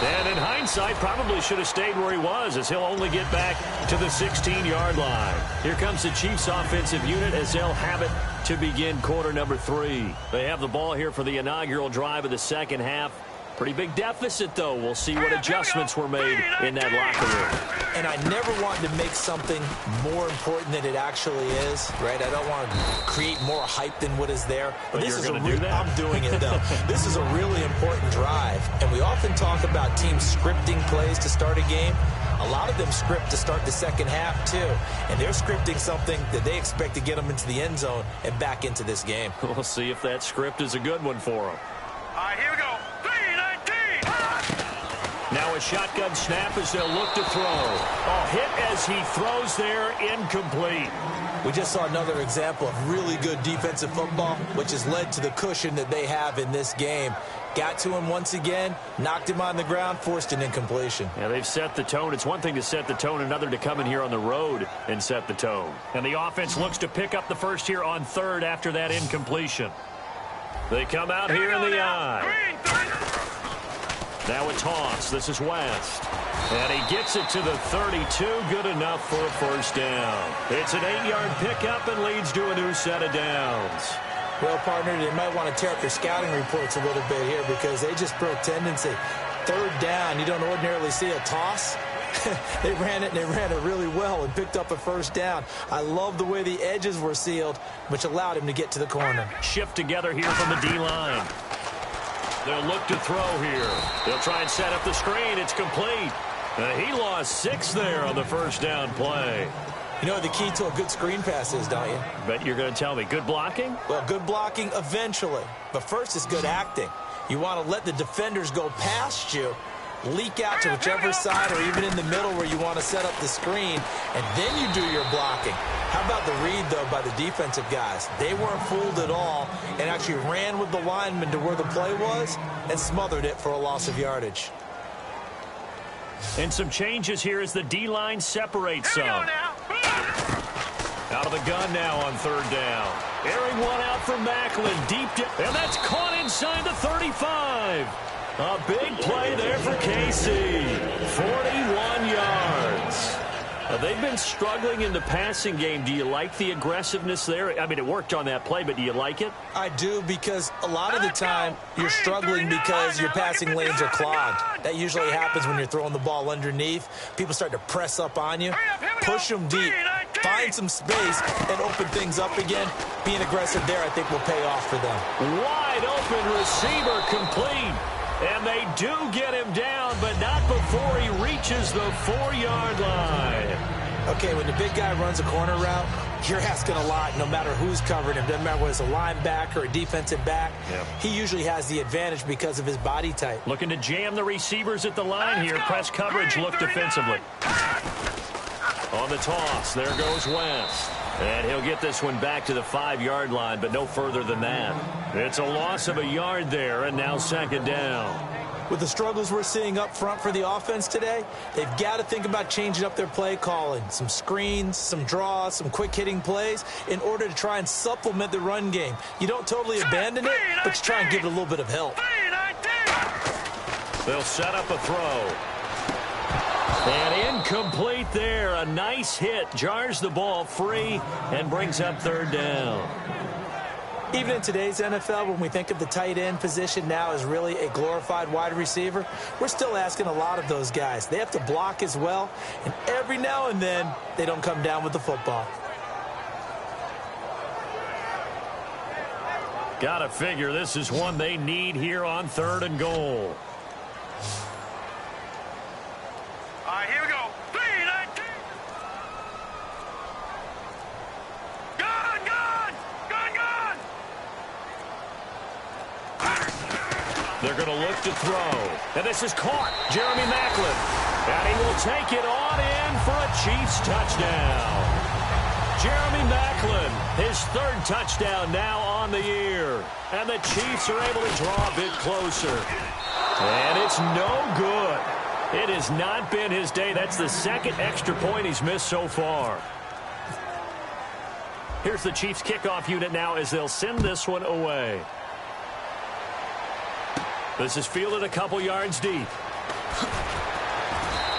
And in hindsight, probably should have stayed where he was, as he'll only get back to the 16-yard line. Here comes the Chiefs offensive unit as they'll have it to begin quarter number 3. They have the ball here for the inaugural drive of the second half. Pretty big deficit, though. We'll see what adjustments were made in that locker room. And I never wanted to make something more important than it actually is, right? I don't want to create more hype than what is there. But this you're is going to do that? I'm doing it, though. This is a really important drive. And we often talk about teams scripting plays to start a game. A lot of them script to start the second half, too. And they're scripting something that they expect to get them into the end zone and back into this game. We'll see if that script is a good one for them. All right, here we go. 3-19. Now a shotgun snap as they'll look to throw. Oh, hit as he throws there, incomplete. We just saw another example of really good defensive football, which has led to the cushion that they have in this game. Got to him once again, knocked him on the ground, forced an incompletion. Yeah, they've set the tone. It's one thing to set the tone, another to come in here on the road and set the tone. And the offense looks to pick up the first here on third after that incompletion. They come out here in the eye. Now a toss. This is West. And he gets it to the 32. Good enough for a first down. It's an 8-yard pickup and leads to a new set of downs. Well, partner, they might want to tear up their scouting reports a little bit here because they just broke tendency. Third down, you don't ordinarily see a toss. They ran it, and they ran it really well and picked up a first down. I love the way the edges were sealed, which allowed him to get to the corner. Shift together here from the D-line. They'll look to throw here. They'll try and set up the screen. It's complete. He lost 6 there on the first down play. You know what the key to a good screen pass is, don't you? Bet you're going to tell me. Good blocking? Well, good blocking eventually. But first is good acting. You want to let the defenders go past you, leak out to whichever side or even in the middle where you want to set up the screen, and then you do your blocking. How about the read, though, by the defensive guys? They weren't fooled at all and actually ran with the lineman to where the play was and smothered it for a loss of yardage. And some changes here as the D-line separates some. Out of the gun now on third down. Airing one out for Macklin. Deep down. And that's caught inside the 35. A big play there for KC. 41 yards. They've been struggling in the passing game. Do you like the aggressiveness there? I mean, it worked on that play, but do you like it? I do, because a lot of the time you're struggling because your passing lanes are clogged. That usually happens when you're throwing the ball underneath. People start to press up on you. Push them deep. Find some space and open things up again. Being aggressive there, I think, will pay off for them. Wide open receiver complete. And they do get him down, but not before he reaches the 4-yard line. Okay, when the big guy runs a corner route, you're asking a lot no matter who's covering him. Doesn't matter whether it's a linebacker or a defensive back. Yep. He usually has the advantage because of his body type. Looking to jam the receivers at the line here. Press coverage, look defensively. On the toss, there goes West. And he'll get this one back to the 5-yard line, but no further than that. It's a loss of a yard there, and now second down. With the struggles we're seeing up front for the offense today, they've got to think about changing up their play calling. Some screens, some draws, some quick-hitting plays in order to try and supplement the run game. You don't totally abandon it, but you try and give it a little bit of help. They'll set up a throw. And incomplete there. A nice hit. Jars the ball free and brings up third down. Even in today's NFL, when we think of the tight end position now as really a glorified wide receiver, we're still asking a lot of those guys. They have to block as well, and every now and then, they don't come down with the football. Gotta figure this is one they need here on 3rd and goal. All right, here we go. They're going to look to throw. And this is caught. Jeremy Macklin. And he will take it on in for a Chiefs touchdown. Jeremy Macklin, his 3rd touchdown now on the year. And the Chiefs are able to draw a bit closer. And it's no good. It has not been his day. That's the 2nd extra point he's missed so far. Here's the Chiefs kickoff unit now as they'll send this one away. This is fielded a couple yards deep.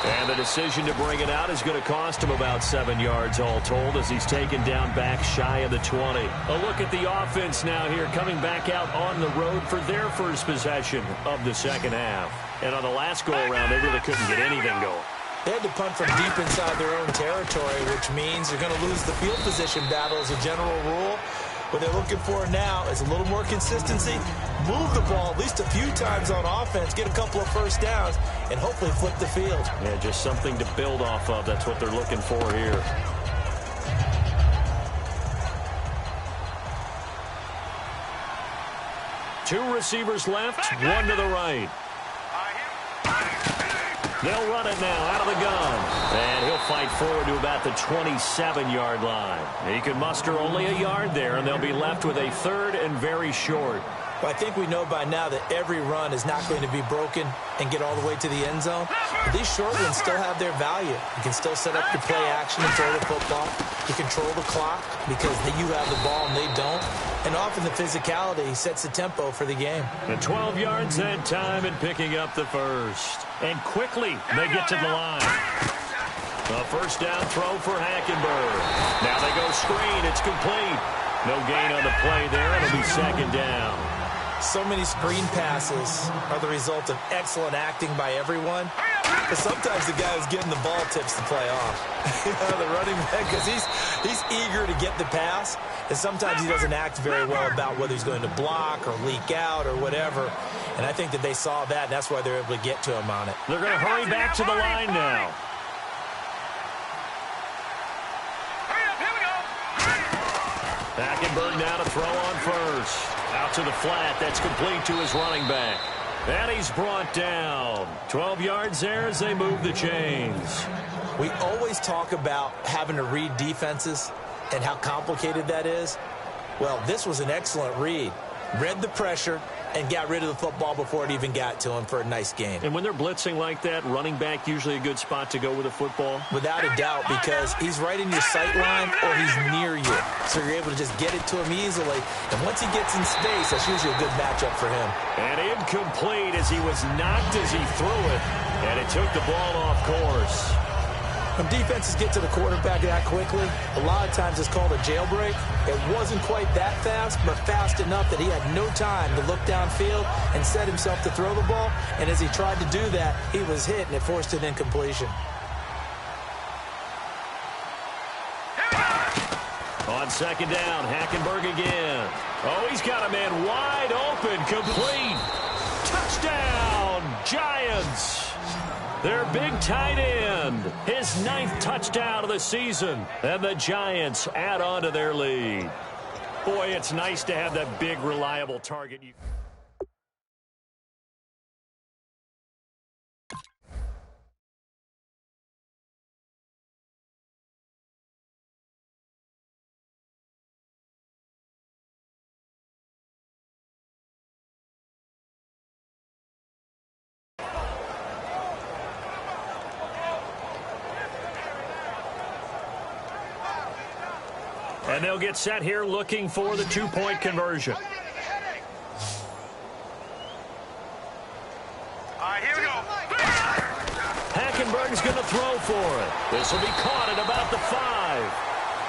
And the decision to bring it out is going to cost him about 7 yards all told as he's taken down back shy of the 20. A look at the offense now here coming back out on the road for their first possession of the second half. And on the last go-around, they really couldn't get anything going. They had to punt from deep inside their own territory, which means they're going to lose the field position battle as a general rule. What they're looking for now is a little more consistency, move the ball at least a few times on offense, get a couple of first downs, and hopefully flip the field. Yeah, just something to build off of. That's what they're looking for here. Two receivers left, one to the right. They'll run it now out of the gun. And he'll fight forward to about the 27-yard line. He can muster only a yard there, and they'll be left with a 3rd and very short. Well, I think we know by now that every run is not going to be broken and get all the way to the end zone. But these short ones still have their value. You can still set up your play action and throw the football. You control the clock because you have the ball and they don't. And often the physicality sets the tempo for the game. And 12 yards that time and picking up the first. And quickly they get to the line. A first down throw for Hackenberg. Now they go screen. It's complete. No gain on the play there. It'll be second down. So many screen passes are the result of excellent acting by everyone. But sometimes the guy who's getting the ball tips the play off. The running back, because he's eager to get the pass. And sometimes he doesn't act very well about whether he's going to block or leak out or whatever. And I think that they saw that, and that's why they're able to get to him on it. They're going to hurry back to the line now. Hackenberg now to throw on first. Out to the flat. That's complete to his running back. And he's brought down. 12 yards there as they move the chains. We always talk about having to read defenses and how complicated that is. Well, this was an excellent read. Read the pressure, and got rid of the football before it even got to him for a nice gain. And when they're blitzing like that, running back usually a good spot to go with the football? Without a doubt, because he's right in your sight line or he's near you. So you're able to just get it to him easily. And once he gets in space, that's usually a good matchup for him. And incomplete as he was knocked as he threw it. And it took the ball off course. When defenses get to the quarterback that quickly, a lot of times it's called a jailbreak. It wasn't quite that fast, but fast enough that he had no time to look downfield and set himself to throw the ball. And as he tried to do that, he was hit, and it forced an incompletion. On second down, Hackenberg again. Oh, he's got a man wide open, complete. Touchdown, Giants. Their big tight end, his 9th touchdown of the season, and the Giants add on to their lead. Boy, it's nice to have that big, reliable target. And they'll get set here looking for the 2-point conversion. All right, here we go. Hackenberg's going to throw for it. This will be caught at about the 5.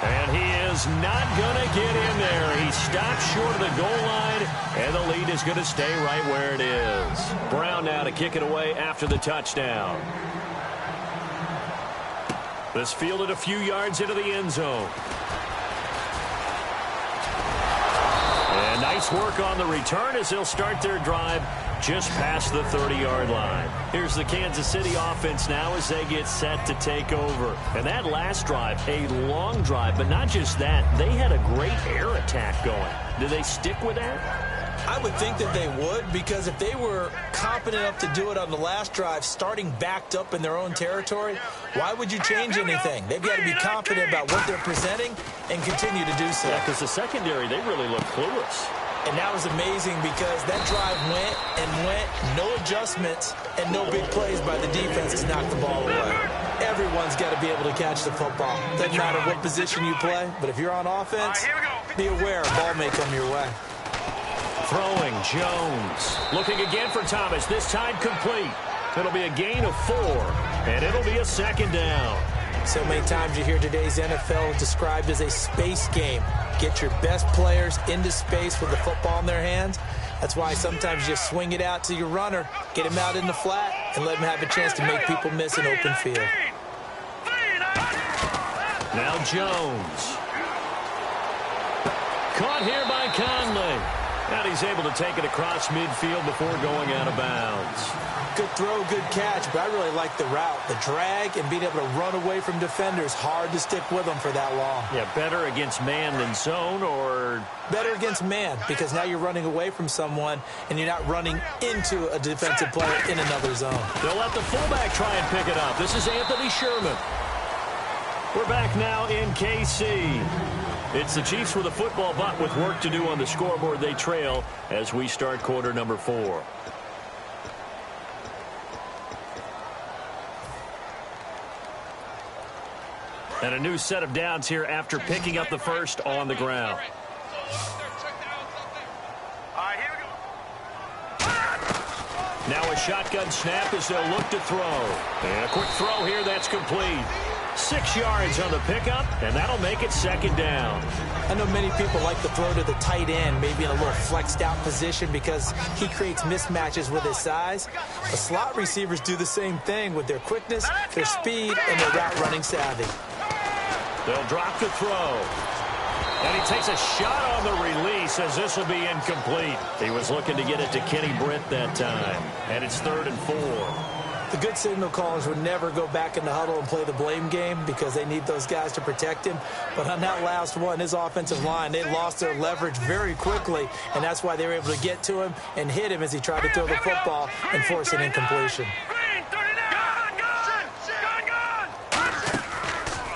And he is not going to get in there. He stops short of the goal line, and the lead is going to stay right where it is. Brown now to kick it away after the touchdown. This fielded a few yards into the end zone. And nice work on the return as they'll start their drive just past the 30-yard line. Here's the Kansas City offense now as they get set to take over. And that last drive, a long drive, but not just that. They had a great air attack going. Do they stick with that? I would think that they would, because if they were competent enough to do it on the last drive, starting backed up in their own territory, why would you change anything? They've got to be confident about what they're presenting and continue to do so. Yeah, because the secondary, they really look clueless. And that was amazing because that drive went and went, no adjustments, and no big plays by the defense to knock the ball away. Everyone's got to be able to catch the football. Doesn't matter what position you play, but if you're on offense, be aware a ball may come your way. Throwing, Jones. Looking again for Thomas, this time complete. It'll be a gain of 4, and it'll be a second down. So many times you hear today's NFL described as a space game. Get your best players into space with the football in their hands. That's why sometimes you just swing it out to your runner, get him out in the flat, and let him have a chance to make people miss an open field. Now Jones. Caught here by Conley. And he's able to take it across midfield before going out of bounds. Good throw, good catch, but I really like the route. The drag and being able to run away from defenders. Hard to stick with them for that long. Yeah, better against man than zone, or? Better against man, because now you're running away from someone and you're not running into a defensive player in another zone. They'll let the fullback try and pick it up. This is Anthony Sherman. We're back now in KC. It's the Chiefs with a football, but with work to do on the scoreboard. They trail as we start quarter number 4. And a new set of downs here after picking up the first on the ground. Now a shotgun snap as they'll look to throw. And a quick throw here that's complete. 6 yards on the pickup, and that'll make it second down. I know many people like to throw to the tight end, maybe in a little flexed out position because he creates mismatches with his size. The slot receivers do the same thing with their quickness, their speed, and their route running savvy. They'll drop the throw. And he takes a shot on the release as this will be incomplete. He was looking to get it to Kenny Britt that time. And it's 3rd and 4. The good signal callers would never go back in the huddle and play the blame game because they need those guys to protect him. But on that last one, his offensive line, they lost their leverage very quickly, and that's why they were able to get to him and hit him as he tried to throw the football and force an incompletion.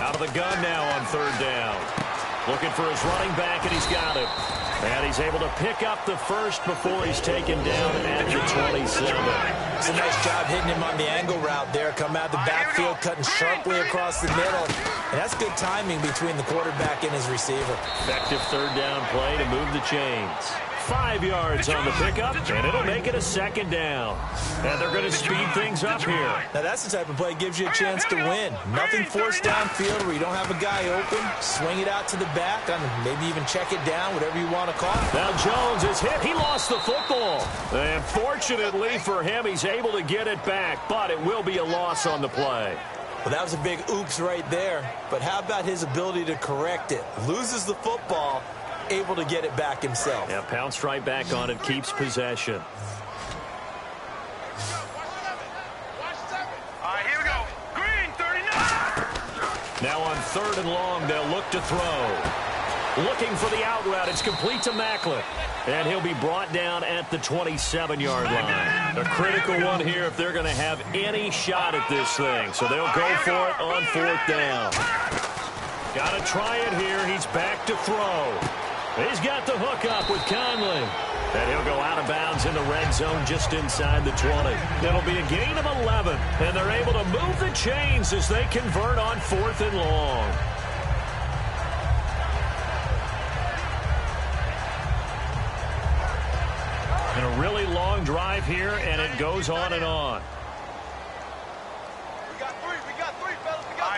Out of the gun now on 3rd down. Looking for his running back, and he's got it. And he's able to pick up the first before he's taken down at the 27. It's a nice job hitting him on the angle route there. Come out the backfield, cutting sharply across the middle. And that's good timing between the quarterback and his receiver. Effective third down play to move the chains. 5 yards on the pickup, and it'll make it a second down. And they're going to speed things up here. Now, that's the type of play that gives you a chance to win. Nothing forced downfield where you don't have a guy open. Swing it out to the back, maybe even check it down, whatever you want to call it. Now Jones is hit. He lost the football. And fortunately for him, he's able to get it back, but it will be a loss on the play. Well, that was a big oops right there. But how about his ability to correct it? Loses the football, able to get it back himself. Yeah, pounced right back on it, keeps possession. Here we go. Green, 39. Now on third and long, they'll look to throw. Looking for the out route. It's complete to Macklin. And he'll be brought down at the 27-yard line. A critical one here if they're going to have any shot at this thing. So they'll go for it on fourth down. Got to try it here. He's back to throw. He's got the hook up with Conley. And he'll go out of bounds in the red zone just inside the 20. It'll be a gain of 11. And they're able to move the chains as they convert on fourth and long. And a really long drive here, and it goes on and on. We got three, fellas. We got three.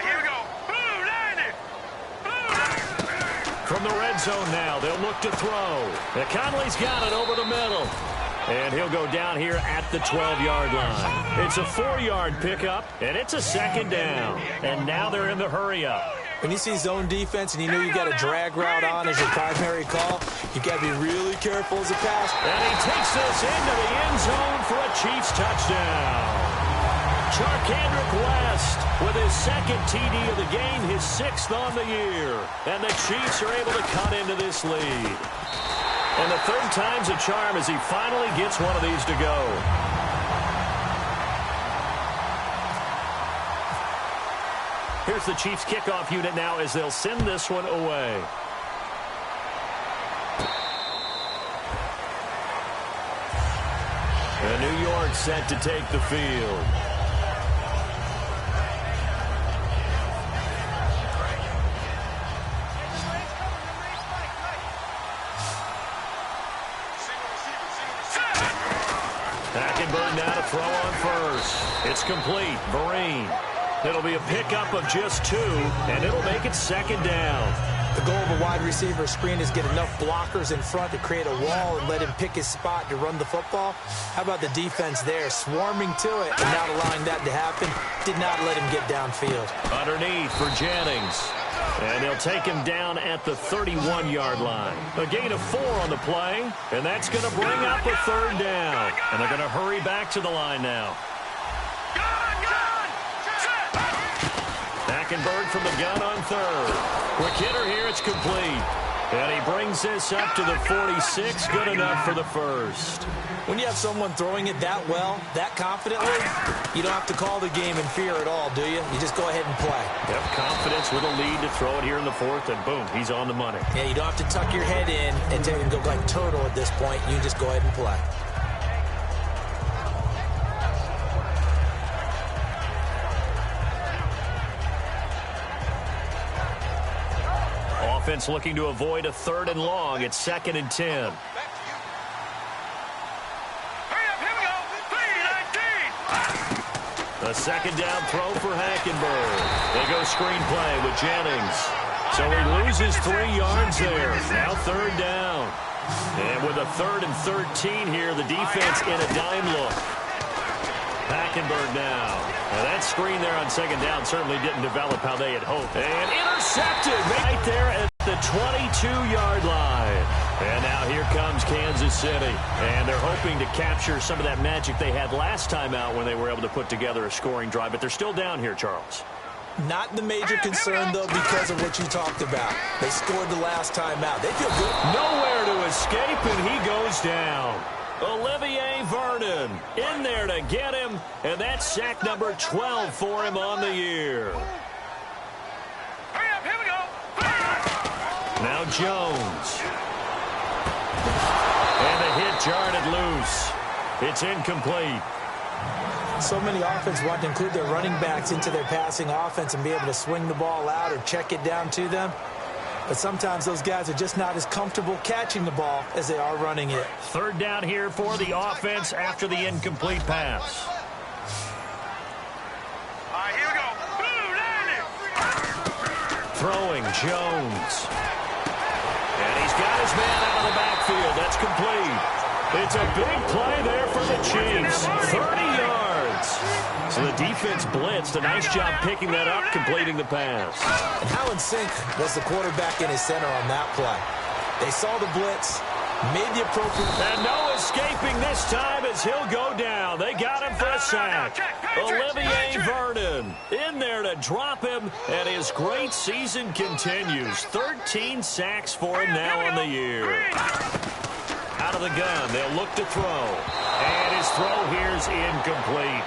Here we go. Blue, landing. From the red zone now, they'll look to throw. And Conley's got it over the middle. And he'll go down here at the 12-yard line. It's a 4-yard pickup, and it's a second down. And now they're in the hurry-up. When you see zone defense and you know you got a drag route on as your primary call, you got to be really careful as a pass. And he takes this into the end zone for a Chiefs touchdown. Charkandrick West with his second TD of the game, his 6th on the year. And the Chiefs are able to cut into this lead. And the third time's a charm as he finally gets one of these to go. Here's the Chiefs kickoff unit now as they'll send this one away. And New York set to take the field. Hackenberg now to throw on first. It's complete. Vereen. It'll be a pickup of just 2, and it'll make it second down. The goal of a wide receiver screen is get enough blockers in front to create a wall and let him pick his spot to run the football. How about the defense there, swarming to it and not allowing that to happen? Did not let him get downfield. Underneath for Jennings. And they'll take him down at the 31-yard line. A gain of 4 on the play, and that's going to bring up a third down. And they're going to hurry back to the line now. Hackenberg from the gun on third. Quick hitter here, it's complete. And he brings this up to the 46, good enough for the first. When you have someone throwing it that well, that confidently, you don't have to call the game in fear at all, do you? You just go ahead and play. Yep, confidence with a lead to throw it here in the fourth, and boom, he's on the money. Yeah, you don't have to tuck your head in and take and go like turtle at this point. You can just go ahead and play. Offense looking to avoid a third and long. It's 2nd and 10. A second down throw for Hackenberg. They go screenplay with Jennings. So he loses 3 yards there. Now third down. And with a 3rd and 13 here, the defense in a dime look. Hackenberg now. Now that screen there on second down certainly didn't develop how they had hoped. And intercepted right there at the 22-yard line. And now here comes Kansas City. And they're hoping to capture some of that magic they had last time out when they were able to put together a scoring drive. But they're still down here, Charles. Not the major concern, though, because of what you talked about. They scored the last time out. They feel good. Nowhere to escape, and he goes down. Olivier Vernon in there to get him, and that's sack number 12 for him on the year. Hurry up, here we go. Now Jones. close. It's incomplete. So many offenses want to include their running backs into their passing offense and be able to swing the ball out or check it down to them. But sometimes those guys are just not as comfortable catching the ball as they are running it. Third down here for the offense after the incomplete pass. All right, here we go. Throwing Jones. And he's got his man out of the backfield. That's complete. It's a big play there for the Chiefs. 30 yards. So the defense blitzed. A nice job picking that up, completing the pass. And how in sync was the quarterback in his center on that play? They saw the blitz, made the appropriate... And no escaping this time as he'll go down. They got him for a sack. Olivier Vernon in there to drop him, and his great season continues. 13 sacks for him now on the year. Out of the gun, they'll look to throw. And his throw here's incomplete.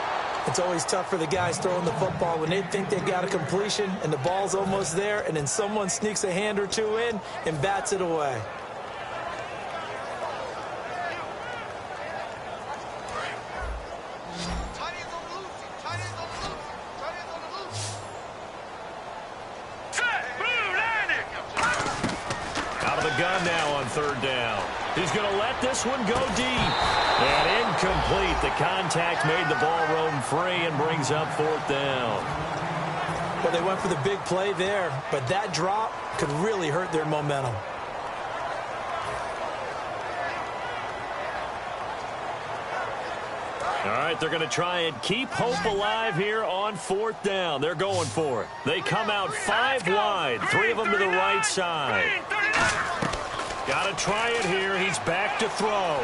It's always tough for the guys throwing the football when they think they've got a completion and the ball's almost there, and then someone sneaks a hand or two in and bats it away. Out of the gun now on third down. He's going to let this one go deep. And incomplete. The contact made the ball roam free and brings up fourth down. Well, they went for the big play there, but that drop could really hurt their momentum. All right, they're going to try and keep hope alive here on fourth down. They're going for it. They come out 5 wide, 3 of them to the right side. Got to try it here. He's back to throw.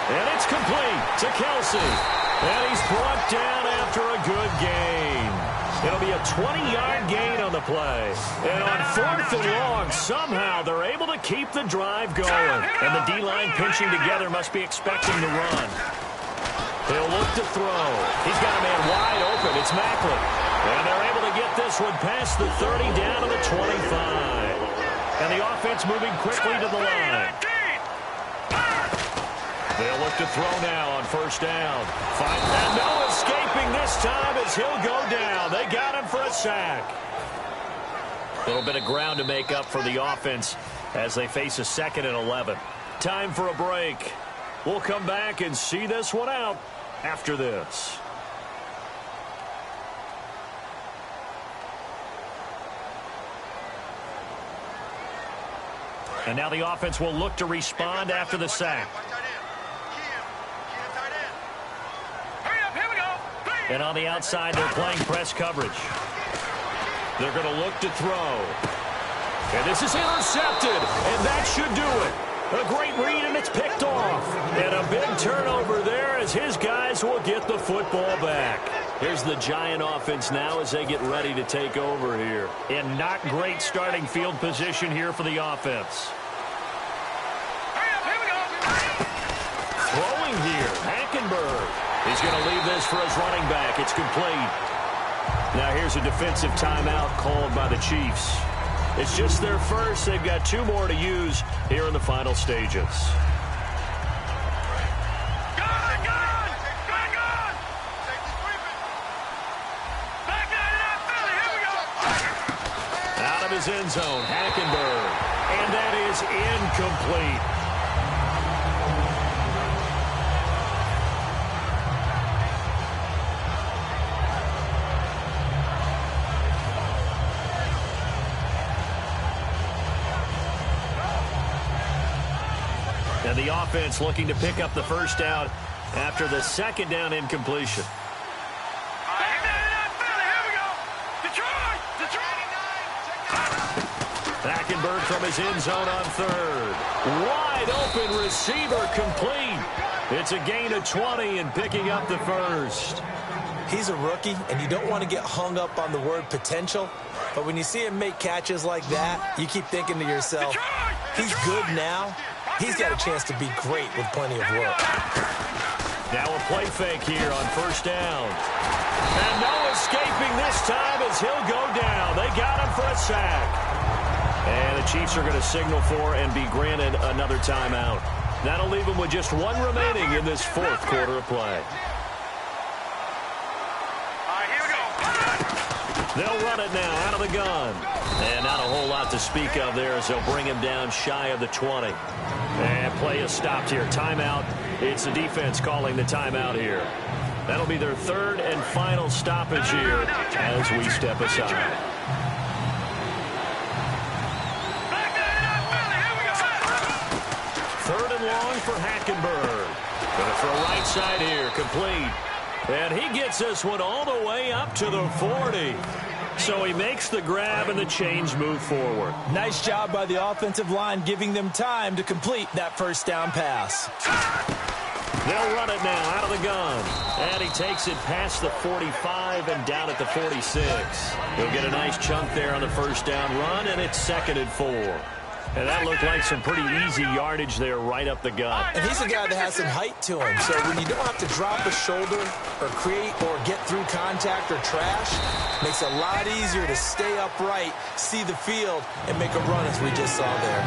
And it's complete to Kelsey. And he's brought down after a good gain. It'll be a 20-yard gain on the play. And on fourth and long, somehow they're able to keep the drive going. And the D-line pinching together must be expecting the run. They'll look to throw. He's got a man wide open. It's Macklin. And they're able to get this one past the 30 down to the 25. And the offense moving quickly to the line. They'll look to throw now on first down. And no escaping this time as he'll go down. They got him for a sack. A little bit of ground to make up for the offense as they face a 2nd and 11. Time for a break. We'll come back and see this one out after this. And now the offense will look to respond after the sack. And on the outside, they're playing press coverage. They're going to look to throw. And this is intercepted, and that should do it. A great read, and it's picked off. And a big turnover there as his guys will get the football back. Here's the Giant offense now as they get ready to take over here. And not great starting field position here for the offense. Throwing here, Hackenberg. He's going to leave this for his running back. It's complete. Now here's a defensive timeout called by the Chiefs. It's just their first. They've got 2 more to use here in the final stages. Out of his end zone, Hackenberg. And that is incomplete. And the offense looking to pick up the first down after the 2nd down incompletion. Hackenberg from his end zone on 3rd. Wide open receiver complete. It's a gain of 20 and picking up the first. He's a rookie, and you don't want to get hung up on the word potential. But when you see him make catches like that, you keep thinking to yourself, he's good now. He's got a chance to be great with plenty of work. Now a play fake here on first down. And no escaping this time as he'll go down. They got him for a sack. And the Chiefs are going to signal for and be granted another timeout. That'll leave them with just one remaining in this fourth quarter of play. They'll run it now out of the gun. And not a whole lot to speak of there as they'll bring him down shy of the 20. And play is stopped here. Timeout. It's the defense calling the timeout here. That'll be their third and final stoppage here as we step aside. Third and long for Hackenberg. Going to throw right side here. Complete. And he gets this one all the way up to the 40. So he makes the grab and the chains move forward. Nice job by the offensive line giving them time to complete that first down pass. They'll run it now out of the gun. And he takes it past the 45 and down at the 46. He'll get a nice chunk there on the first down run, and it's 2nd and 4. And that looked like some pretty easy yardage there right up the gut. And he's a guy that has some height to him. So when you don't have to drop a shoulder or create or get through contact or trash, makes it a lot easier to stay upright, see the field, and make a run as we just saw there.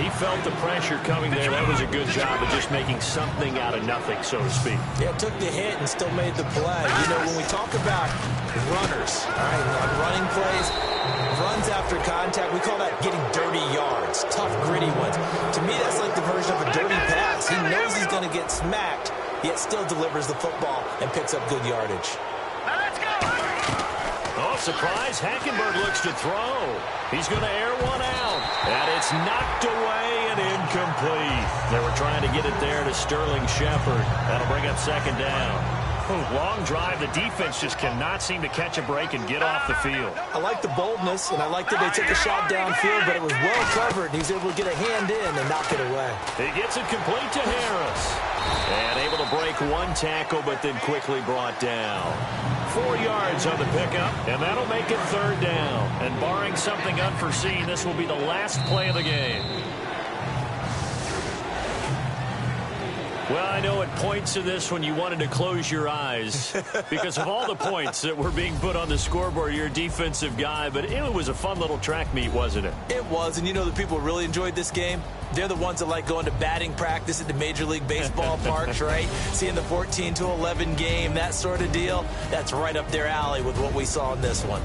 He felt the pressure coming there. That was a good job of just making something out of nothing, so to speak. Yeah, took the hit and still made the play. You know, when we talk about runners, all right, on running plays, runs after contact, we call that getting dirty yards, tough, gritty ones. To me, that's like the version of a dirty pass. He knows he's going to get smacked, yet still delivers the football and picks up good yardage. Oh, surprise. Hackenberg looks to throw. He's going to air one out. And it's knocked away and incomplete. They were trying to get it there to Sterling Shepard. That'll bring up 2nd down. Long drive. The defense just cannot seem to catch a break and get off the field. I like the boldness, and I like that they took a shot downfield, but it was well covered, and he was able to get a hand in and knock it away. He gets it complete to Harris. And able to break one tackle, but then quickly brought down. 4 yards on the pickup, and that'll make it 3rd down. And barring something unforeseen, this will be the last play of the game. Well, I know at points in this when you wanted to close your eyes because of all the points that were being put on the scoreboard. You're a defensive guy, but it was a fun little track meet, wasn't it? It was, and you know the people who really enjoyed this game? They're the ones that like going to batting practice at the Major League Baseball parks, right? Seeing the 14-11 game, that sort of deal. That's right up their alley with what we saw in this one.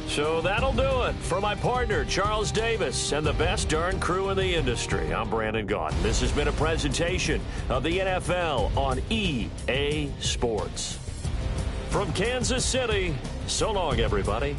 So that'll do it. For my partner, Charles Davis, and the best darn crew in the industry, I'm Brandon Gaudin. This has been a presentation of the NFL on EA Sports. From Kansas City, so long, everybody.